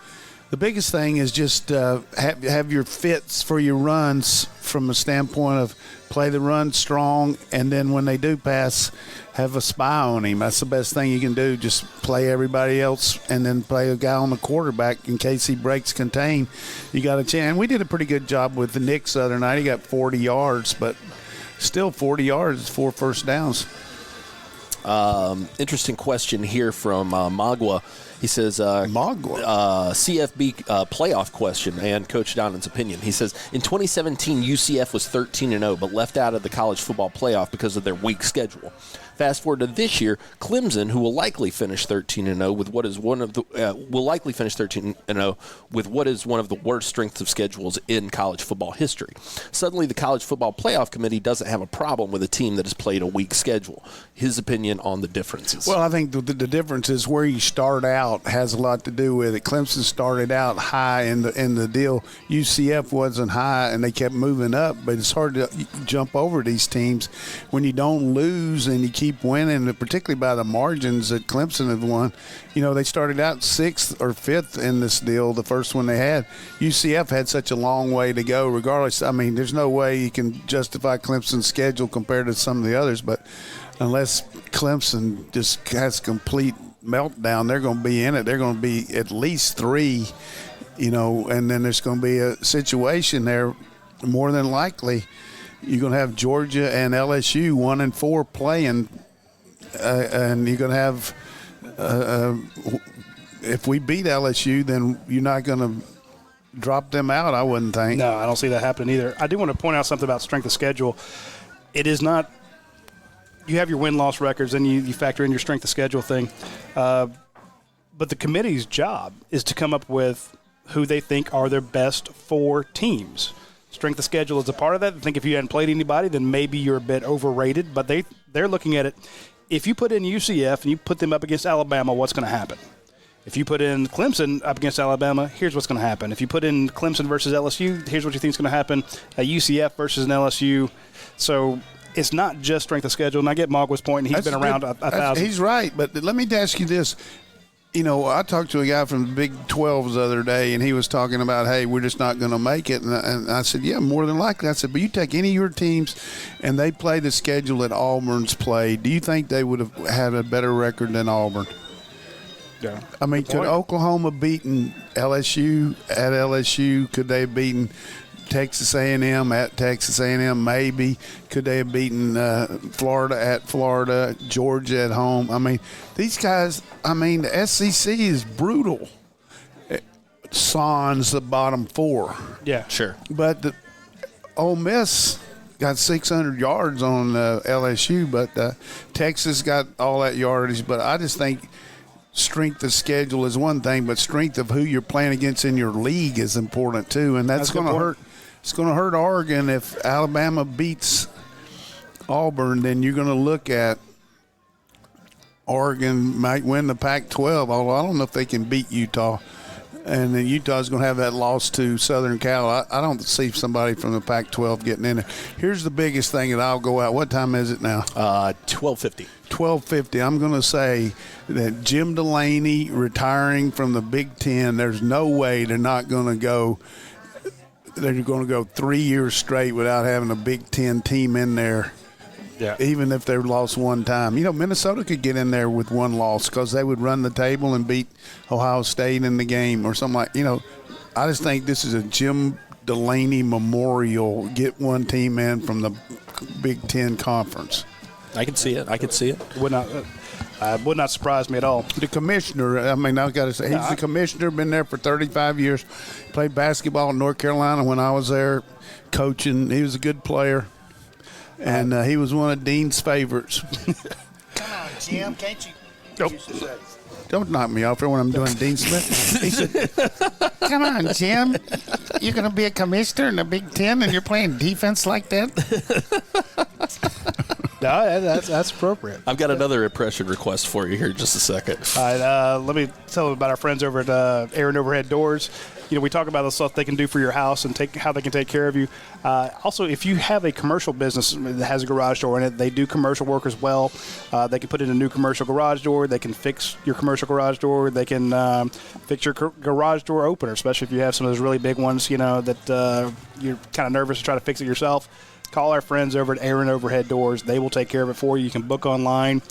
The biggest thing is just have your fits for your runs from a standpoint of play the run strong, and then when they do pass, have a spy on him. That's the best thing you can do. Just play everybody else and then play a guy on the quarterback in case he breaks contain. You got a chance. And we did a pretty good job with the Knicks the other night. He got 40 yards, but still 40 yards is 4 first downs. Interesting question here from Magua. He says, CFB playoff question and Coach Donnan's opinion. He says, in 2017, UCF was 13-0, but left out of the college football playoff because of their weak schedule. Fast forward to this year, Clemson, who will likely finish 13-0 with what is one of the worst strengths of schedules in college football history. Suddenly, the college football playoff committee doesn't have a problem with a team that has played a weak schedule. His opinion on the differences. Well, I think the difference is where you start out has a lot to do with it. Clemson started out high in the deal. UCF wasn't high, and they kept moving up, but it's hard to jump over these teams when you don't lose and you keep winning, particularly by the margins that Clemson have won. You know, they started out 6th or 5th in this deal, the first one they had. UCF had such a long way to go regardless. I mean, there's no way you can justify Clemson's schedule compared to some of the others, but unless Clemson just has complete meltdown, they're going to be in it. They're going to be at least 3, and then there's going to be a situation there more than likely. You're going to have Georgia and LSU 1 and 4 playing, and you're going to have if we beat LSU, then you're not going to drop them out, I wouldn't think. No, I don't see that happening either. I do want to point out something about strength of schedule. It is not – you have your win-loss records, and you factor in your strength of schedule thing. But the committee's job is to come up with who they think are their best 4 teams. Strength of schedule is a part of that. I think if you hadn't played anybody, then maybe you're a bit overrated. But they're looking at it. If you put in UCF and you put them up against Alabama, what's going to happen? If you put in Clemson up against Alabama, here's what's going to happen. If you put in Clemson versus LSU, here's what you think is going to happen. A UCF versus an LSU. So it's not just strength of schedule. And I get Magwa's point, and he's been around a thousand. He's right. But let me ask you this. I talked to a guy from the Big 12s the other day, and he was talking about, hey, we're just not going to make it. And I said, yeah, more than likely. I said, but you take any of your teams, and they play the schedule that Auburn's played, do you think they would have had a better record than Auburn? Yeah. I mean, could Oklahoma beaten LSU at LSU? Could they have beaten Texas A&M at Texas A&M? Maybe. Could they have beaten Florida at Florida, Georgia at home? I mean, these guys, the SEC is brutal. Sans the bottom 4. Yeah. Sure. But the Ole Miss got 600 yards on LSU, but Texas got all that yardage. But I just think strength of schedule is one thing, but strength of who you're playing against in your league is important too, and that's going to hurt. It's going to hurt Oregon if Alabama beats Auburn. Then you're going to look at Oregon might win the Pac-12, although I don't know if they can beat Utah. And then Utah's going to have that loss to Southern Cal. I don't see somebody from the Pac-12 getting in there. Here's the biggest thing that I'll go out. What time is it now? 12:50. 12:50. I'm going to say that Jim Delaney retiring from the Big Ten, there's no way they're not going to go – they're going to go 3 years straight without having a Big Ten team in there. Yeah. Even if they've lost one time. Minnesota could get in there with one loss because they would run the table and beat Ohio State in the game or something like, I just think this is a Jim Delaney memorial. Get one team in from the Big Ten Conference. I can see it. Would not surprise me at all. The commissioner, I've got to say, he's the commissioner, been there for 35 years. Played basketball in North Carolina when I was there coaching. He was a good player. And he was one of Dean's favorites. Come on, Jim, can't you? Nope. Don't knock me off here when I'm doing Dean Smith. He said, come on, Jim. You're going to be a commissioner in the Big Ten and you're playing defense like that? No, that's appropriate. I've got another impression request for you here in just a second. All right, let me tell them about our friends over at Air and Overhead Doors. we talk about the stuff they can do for your house and how they can take care of you. Also, if you have a commercial business that has a garage door in it, they do commercial work as well. They can put in a new commercial garage door. They can fix your commercial garage door. They can fix your garage door opener, especially if you have some of those really big ones, that you're kind of nervous to try to fix it yourself. Call our friends over at Aaron Overhead Doors. They will take care of it for you. You can book online.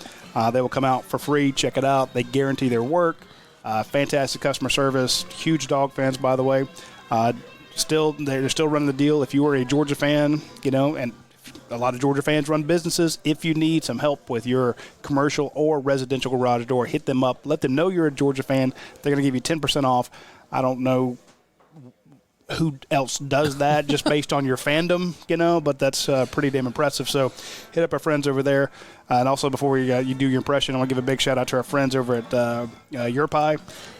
They will come out for free, check it out. They guarantee their work. Fantastic customer service. Huge Dog fans, by the way. They're still running the deal. If you are a Georgia fan, and a lot of Georgia fans run businesses. If you need some help with your commercial or residential garage door, hit them up. Let them know you're a Georgia fan. They're going to give you 10% off. I don't know who else does that just based on your fandom, but that's pretty damn impressive. So hit up our friends over there. And also before you do your impression, I want to give a big shout out to our friends over at Your Pie.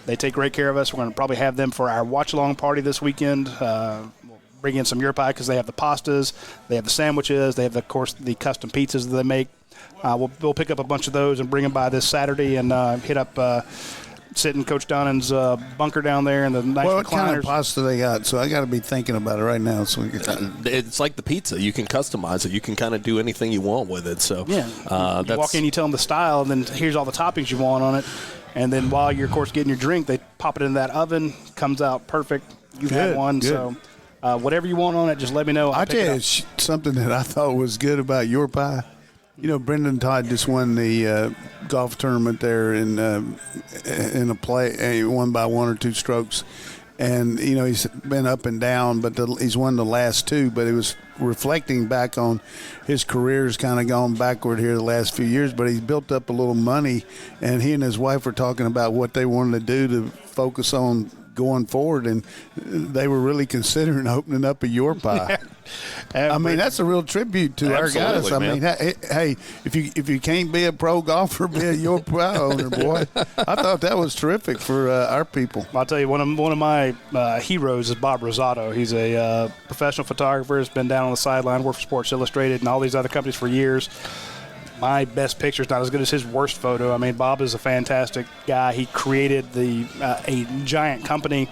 They take great care of us. We're going to probably have them for our watch-along party this weekend. We'll bring in some Your Pie because they have the pastas, they have the sandwiches, they have, of course, the custom pizzas that they make. We'll pick up a bunch of those and bring them by this Saturday and hit up sit in Coach Donnan's bunker down there in the nice recliners. What kind of pasta they got? So I got to be thinking about it right now. So it's like the pizza. You can customize it. You can kind of do anything you want with it. So you walk in, you tell them the style, and then here's all the toppings you want on it. And then while you're, of course, getting your drink, they pop it in that oven. Comes out perfect. You've had one. Good. So whatever you want on it, just let me know. I'll tell you something that I thought was good about Your Pie. Brendan Todd just won the golf tournament there in a play. He won by 1 or 2 strokes. And, he's been up and down, but he's won the last 2. But he was reflecting back on his career's kind of gone backward here the last few years. But he's built up a little money, and he and his wife were talking about what they wanted to do to focus on going forward, and they were really considering opening up a Your Pie. I mean, that's a real tribute to our guys. I mean, hey, if you can't be a pro golfer, be a Your Pie owner, boy. I thought that was terrific for our people. I'll tell you, one of my heroes is Bob Rosato. He's a professional photographer. Has been down on the sideline, worked for Sports Illustrated and all these other companies for years. My best picture is not as good as his worst photo. I mean, Bob is a fantastic guy. He created a giant company,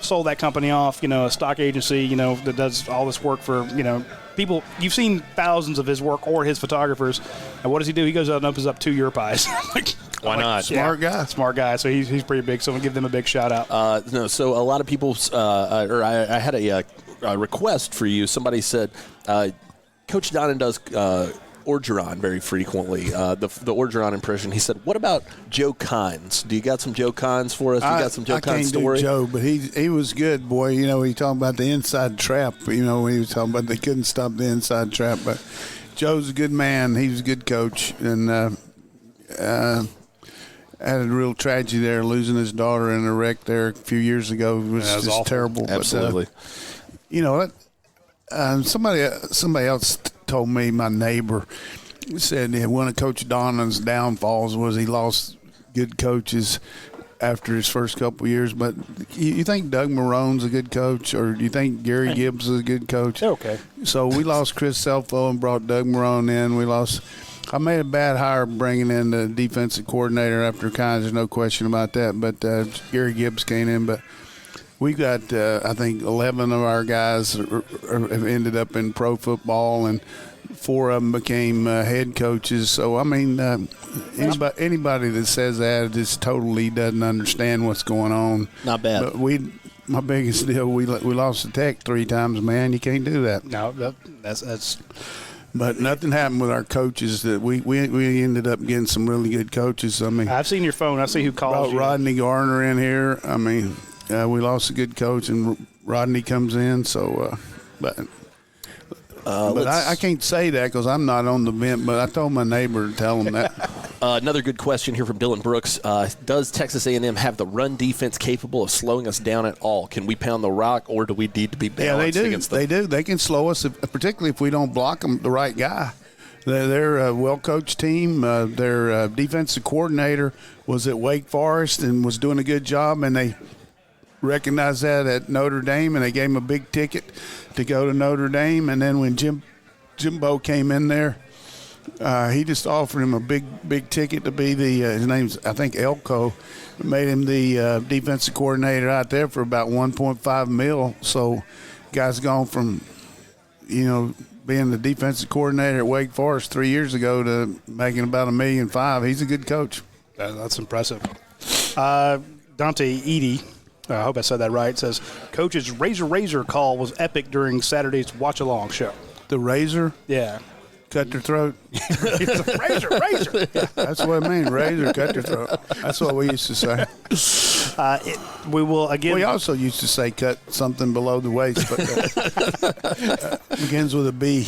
sold that company off, a stock agency, that does all this work for, people. You've seen thousands of his work or his photographers. And what does he do? He goes out and opens up 2 Your Pies. Why not? Smart guy. So he's pretty big. So I'm going to give them a big shout out. So a lot of people, I had a request for you. Somebody said, Coach Donnan does Orgeron very frequently, the Orgeron impression. He said, what about Joe Kynes? Do you got some Joe Kynes for us? You got some Joe Kynes story? I can't do Joe, but he was good, boy. He talking about the inside trap, when he was talking about they couldn't stop the inside trap. But Joe's a good man. He was a good coach. And had a real tragedy there, losing his daughter in a wreck there a few years ago. It was just awful. Terrible. Absolutely. But, somebody else told me, my neighbor said one of Coach Donnan's downfalls was he lost good coaches after his first couple of years. But you think Doug Marone's a good coach, or do you think Gary Gibbs is a good coach? They're okay. So we lost Chris Selfo and brought Doug Marone in. I made a bad hire bringing in the defensive coordinator after Kynes. There's no question about that. But Gary Gibbs came in. But we got, I think, 11 of our guys have ended up in pro football, and 4 of them became head coaches. So, I mean, anybody that says that just totally doesn't understand what's going on. Not bad. But my biggest deal, we lost the Tech 3 times, man. You can't do that. No, that's. But nothing happened with our coaches. That we ended up getting some really good coaches. I mean, I've seen your phone. I see who called you. Rodney Garner in here. I mean, we lost a good coach, and Rodney comes in. So, but I can't say that because I'm not on the vent. But I told my neighbor to tell him that. Another good question here from Dylan Brooks. Does Texas A&M have the run defense capable of slowing us down at all? Can we pound the rock, or do we need to be balanced against them? They do. They can slow us, particularly if we don't block them the right guy. They're a well-coached team. Their defensive coordinator was at Wake Forest and was doing a good job, and they recognized that at Notre Dame, and they gave him a big ticket to go to Notre Dame. And then when Jimbo came in there, He just offered him a big ticket to be his name's, I think, Elko. Made him the defensive coordinator out there for about $1.5 million. So, guy's gone from, being the defensive coordinator at Wake Forest 3 years ago to making about $1.5 million. He's a good coach. That's impressive. Dante Edie, I hope I said that right, says, Coach's razor call was epic during Saturday's watch-along show. The razor? Yeah. Cut their throat? It's a razor. Yeah, that's what I mean, razor, cut their throat. That's what we used to say. We will, again. We also used to say cut something below the waist, but begins with a B.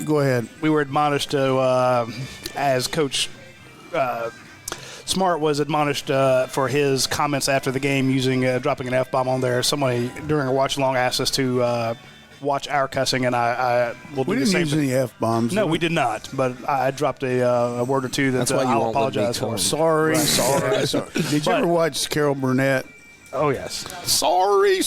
Go ahead. We were admonished to, as Coach Smart was admonished for his comments after the game dropping an F-bomb on there. Somebody during a watch-along asked us to watch our cussing, and I will do the same. We didn't use any F-bombs. No, we did not, but I dropped a word or two that I'll apologize for. Sorry. Did you ever watch Carol Burnett? Oh, yes. Sorry.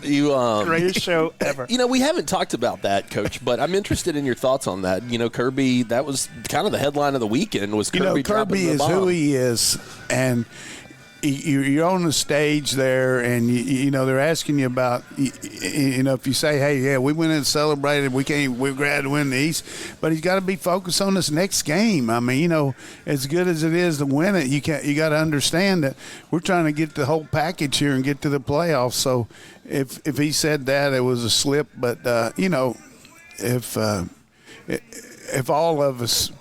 You Greatest show ever. We haven't talked about that, Coach, but I'm interested in your thoughts on that. Kirby, that was kind of the headline of the weekend was Kirby dropping the bomb. Kirby is who he is, and you're on the stage there, and they're asking you about if you say, hey, yeah, we went and celebrated, we're glad to win the East, but he's got to be focused on this next game. I mean, as good as it is to win it, you got to understand that we're trying to get the whole package here and get to the playoffs. So if he said that, it was a slip, but if all of us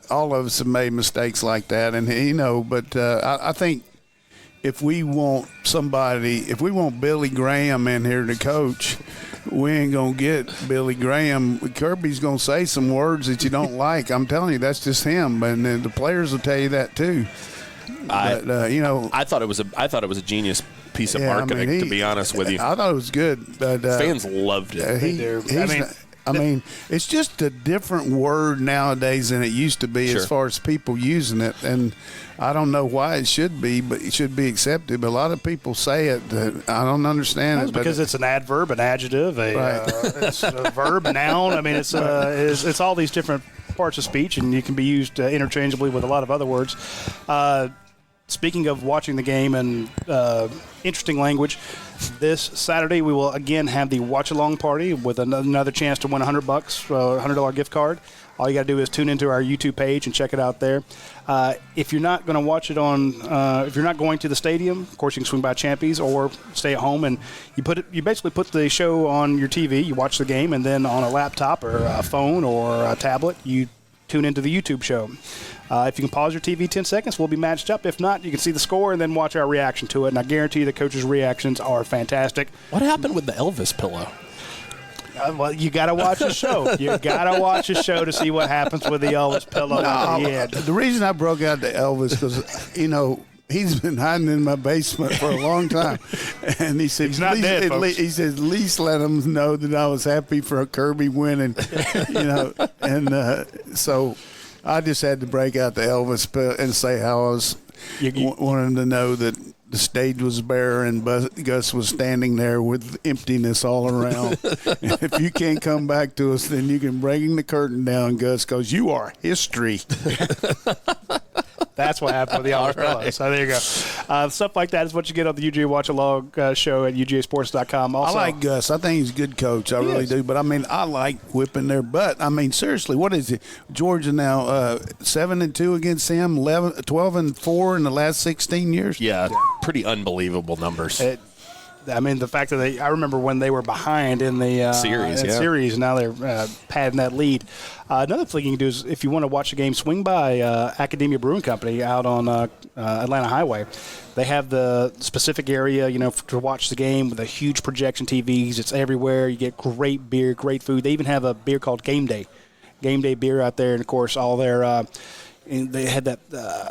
have made mistakes like that, and I think. If we want Billy Graham in here to coach, we ain't going to get Billy Graham. Kirby's going to say some words that you don't like. I'm telling you, that's just him. And the players will tell you that too. I thought it was a genius piece of marketing, to be honest with you. I thought it was good. But, fans loved it. It's just a different word nowadays than it used to be as far as people using it. And I don't know why it should be, but it should be accepted. But a lot of people say it. I don't understand it. Because it's an adverb, an adjective, it's a verb, a noun. I mean, it's all these different parts of speech, and you can be used interchangeably with a lot of other words. Speaking of watching the game and interesting language, this Saturday we will again have the watch-along party with another chance to win $100, $100 gift card. All you got to do is tune into our YouTube page and check it out there. If you're not going to watch it if you're not going to the stadium, of course you can swing by Champy's or stay at home, and you basically put the show on your TV, you watch the game, and then on a laptop or a phone or a tablet, you tune into the YouTube show. If you can pause your TV 10 seconds, we'll be matched up. If not, you can see the score and then watch our reaction to it. And I guarantee you the coach's reactions are fantastic. What happened with the Elvis pillow? Well, you got to watch the show. You got to watch the show to see what happens with the Elvis pillow. The reason I broke out the Elvis because, he's been hiding in my basement for a long time. And he said, he's not dead, folks. He said, at least let him know that I was happy for a Kirby winning, And so I just had to break out the Elvis and say how I was wanting to know that the stage was bare and Gus was standing there with emptiness all around. If you can't come back to us, then you can bring the curtain down, Gus, because you are history. That's what happened with the Auburn pillow. So there you go. Stuff like that is what you get on the UGA Watch Along show at UGASports.com. Also, I like Gus. I think he's a good coach. I really do. But, I like whipping their butt. Seriously, what is it? Georgia now 7-2 against them, 12-4 in the last 16 years? Yeah, pretty unbelievable numbers. The fact that I remember when they were behind in the series, now they're padding that lead. Another thing you can do is if you want to watch the game, swing by Academia Brewing Company out on Atlanta Highway. They have the specific area, to watch the game with the huge projection TVs. It's everywhere. You get great beer, great food. They even have a beer called Game Day beer out there, and of course all their. And they had that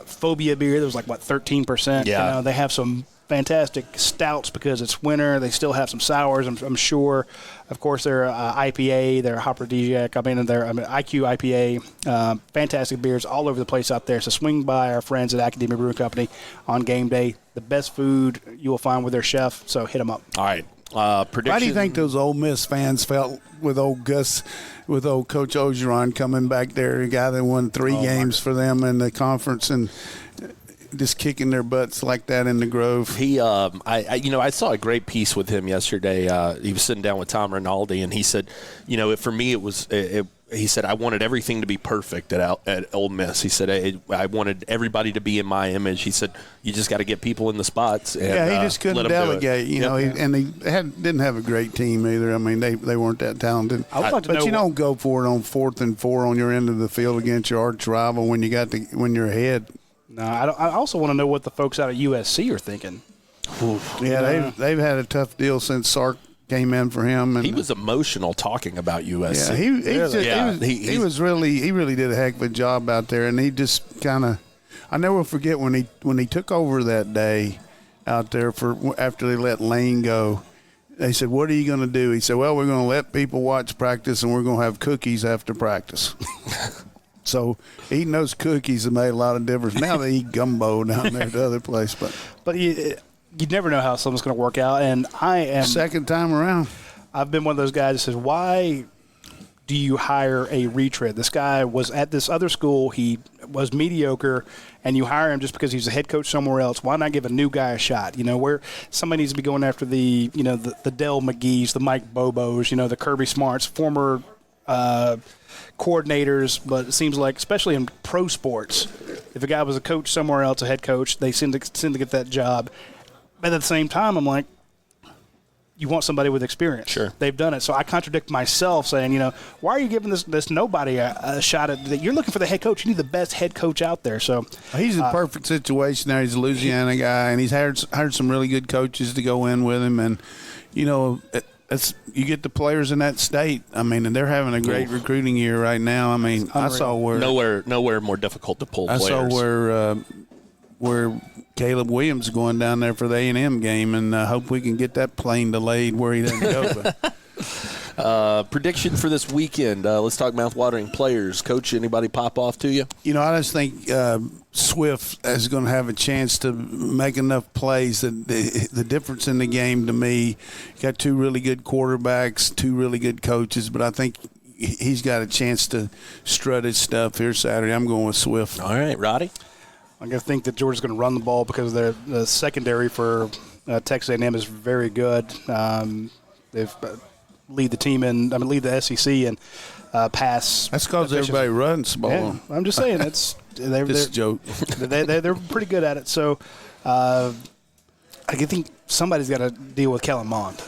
Phobia beer that was 13%. Yeah. They have some fantastic stouts because it's winter. They still have some sours, I'm sure. Of course, their IPA, their Hopperdesiac, their IQ IPA, fantastic beers all over the place out there. So swing by our friends at Academia Brewing Company on game day. The best food you will find with their chef, so hit them up. All right. Prediction. How do you think those Ole Miss fans felt with old Gus, with old Coach Ogeron coming back there, a guy that won 3 games for them in the conference and just kicking their butts like that in the Grove? I saw a great piece with him yesterday. He was sitting down with Tom Rinaldi, and he said, for me it was. He said, I wanted everything to be perfect at Ole Miss. He said, I wanted everybody to be in my image. He said, you just got to get people in the spots. And, he just couldn't delegate. He didn't have a great team either. I mean, they weren't that talented. But you don't go for it on 4th and 4 on your end of the field against your arch rival when you're ahead. No, I also want to know what the folks out at USC are thinking. Yeah, they've had a tough deal since Sark came in for him, and he was emotional talking about USC. He really did a heck of a job out there, and he just kind of. I never forget when he took over that day out there after they let Lane go. They said, "What are you going to do?" He said, "Well, we're going to let people watch practice, and we're going to have cookies after practice." So eating those cookies have made a lot of difference. Now they eat gumbo down there at the other place, but you never know how something's going to work out. And I am second time around. I've been one of those guys that says, why do you hire a retread? This guy was at this other school. He was mediocre, and you hire him just because he's a head coach somewhere else. Why not give a new guy a shot? Where somebody needs to be going after the Dell McGee's, the Mike Bobos, the Kirby Smarts, former coordinators. But it seems like, especially in pro sports, if a guy was a coach somewhere else, a head coach, they seem to get that job. But at the same time, I'm like, you want somebody with experience. Sure. They've done it. So I contradict myself saying, why are you giving this nobody a shot at that? You're looking for the head coach. You need the best head coach out there. So he's in a perfect situation there. He's a Louisiana guy, and he's hired some really good coaches to go in with him. And, you get the players in that state. I mean, and they're having a great recruiting year right now. I mean, I saw where nowhere more difficult to pull players. I saw where Caleb Williams going down there for the A&M game, and hope we can get that plane delayed where he doesn't go. Prediction for this weekend. Let's talk mouth-watering players. Coach, anybody pop off to you? I just think Swift is going to have a chance to make enough plays that the difference in the game to me, you got 2 really good quarterbacks, 2 really good coaches, but I think he's got a chance to strut his stuff here Saturday. I'm going with Swift. All right, Roddy? I'm going to think that Georgia's going to run the ball because the secondary for Texas A&M is very good. They've lead the SEC in pass. That's because everybody runs the ball. Yeah, I'm just saying they're a joke. They're pretty good at it. So I think somebody's got to deal with Kellen Mond.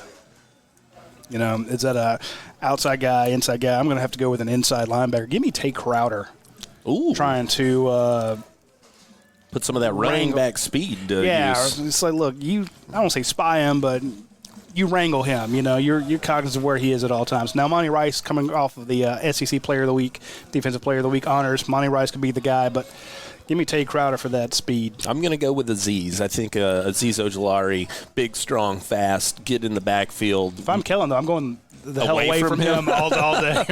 Is that a outside guy, inside guy? I'm going to have to go with an inside linebacker. Give me Tay Crowder. Ooh, trying to. Put some of that running back speed to use. It's like, look, I don't say spy him, but you wrangle him. You're cognizant of where he is at all times. Now, Monty Rice coming off of the SEC Player of the Week, Defensive Player of the Week honors. Monty Rice could be the guy, but give me Tay Crowder for that speed. I'm going to go with Aziz. I think Aziz Ojolari, big, strong, fast, get in the backfield. If I'm Kellen, though, I'm going the hell away from him all day.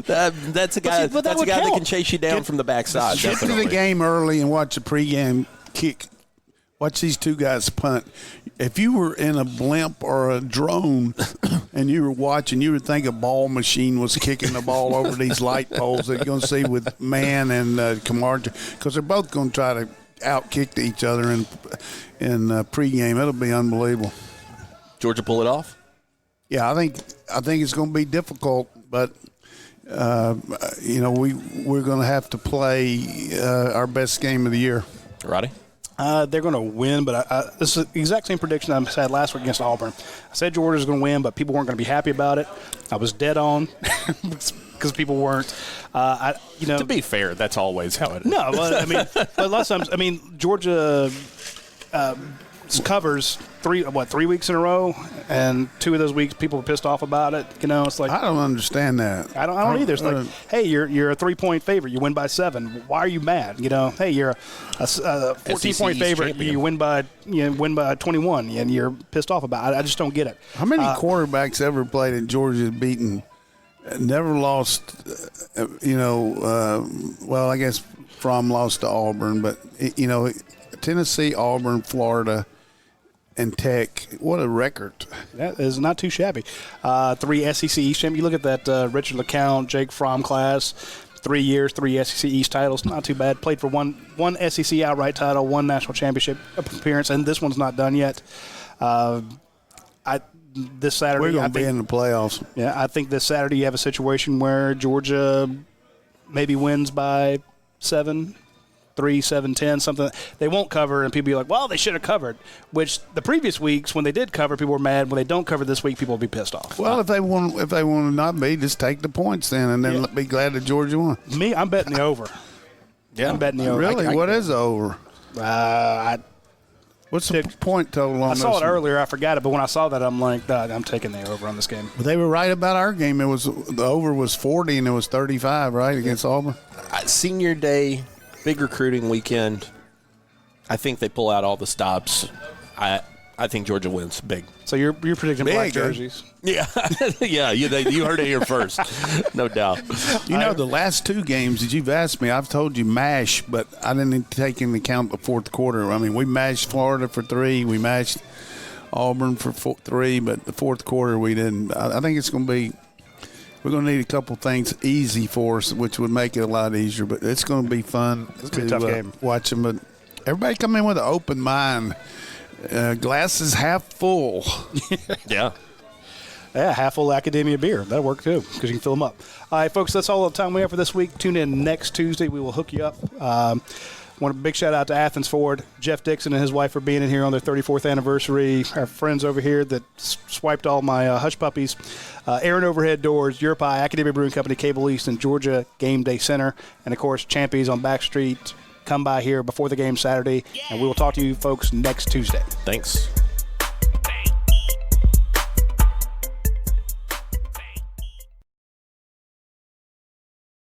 That's a guy. That's a guy that can chase you down from the backside. Get to the game early and watch the pregame kick. Watch these 2 guys punt. If you were in a blimp or a drone and you were watching, you would think a ball machine was kicking the ball over these light poles that you're going to see with Mann and Camargo, because they're both going to try to out-kick each other in pregame. It'll be unbelievable. Georgia pull it off? Yeah, I think it's going to be difficult, but we're going to have to play our best game of the year. Roddy? They're going to win, but this is the exact same prediction I had last week against Auburn. I said Georgia's going to win, but people weren't going to be happy about it. I was dead on because people weren't. To be fair, that's always how it is. No, but a lot of times, Georgia covers 3 weeks in a row, and 2 of those weeks people were pissed off about it. It's like I don't understand that. I don't either. It's like, hey, you're a 3-point favorite, you win by 7. Why are you mad? Hey, you're a 14-point favorite, you win by 21, and you're pissed off about it. I just don't get it. How many quarterbacks ever played at Georgia beaten? Never lost. Well, I guess Fromm lost to Auburn, but Tennessee, Auburn, Florida, and Tech what a record. That is not too shabby. 3 SEC East champions. You look at that Richard LeCount, Jake Fromm class, 3 years, 3 SEC East titles. Not too bad. Played for one SEC outright title, 1 national championship appearance, and this one's not done yet. This Saturday, we're going to be in the playoffs. Yeah, I think this Saturday you have a situation where Georgia maybe wins by 7, 3, 7, 10, something. They won't cover, and people be like, well, they should have covered, which the previous weeks when they did cover, people were mad. When they don't cover this week, people will be pissed off. Well, if they want to not be, just take the points then, and then be glad that Georgia won. Me, I'm betting the over. Yeah. I'm betting the over. Really? What is the over? What's the point total on this? I saw it earlier. I forgot it, but when I saw that, I'm like, I'm taking the over on this game. Well, they were right about our game. The over was 40 and it was 35, right, against Auburn? Senior day, big recruiting weekend. I think they pull out all the stops. I think Georgia wins big. So you're predicting black jerseys? Yeah. Yeah, you heard it here first. No doubt. You know, the last 2 games that you've asked me, I've told you mash, but I didn't take into account the fourth quarter. I mean, we mashed Florida for 3. We mashed Auburn for 3, but the fourth quarter we didn't. I think it's going to be – we're going to need a couple things easy for us, which would make it a lot easier. But it's going to be fun to watch them. But everybody come in with an open mind. Glasses half full. Yeah. Yeah, half full Academia beer. That'll work too, because you can fill them up. All right, folks, that's all the time we have for this week. Tune in next Tuesday. We will hook you up. Want a big shout out to Athens Ford, Jeff Dixon and his wife for being in here on their 34th anniversary. Our friends over here that swiped all my hush puppies. Aaron Overhead Doors, Europe Eye, Academia Brewing Company, Cable East, and Georgia Game Day Center. And, of course, Champies on Back Street. Come by here before the game Saturday, and we will talk to you folks next Tuesday. Thanks.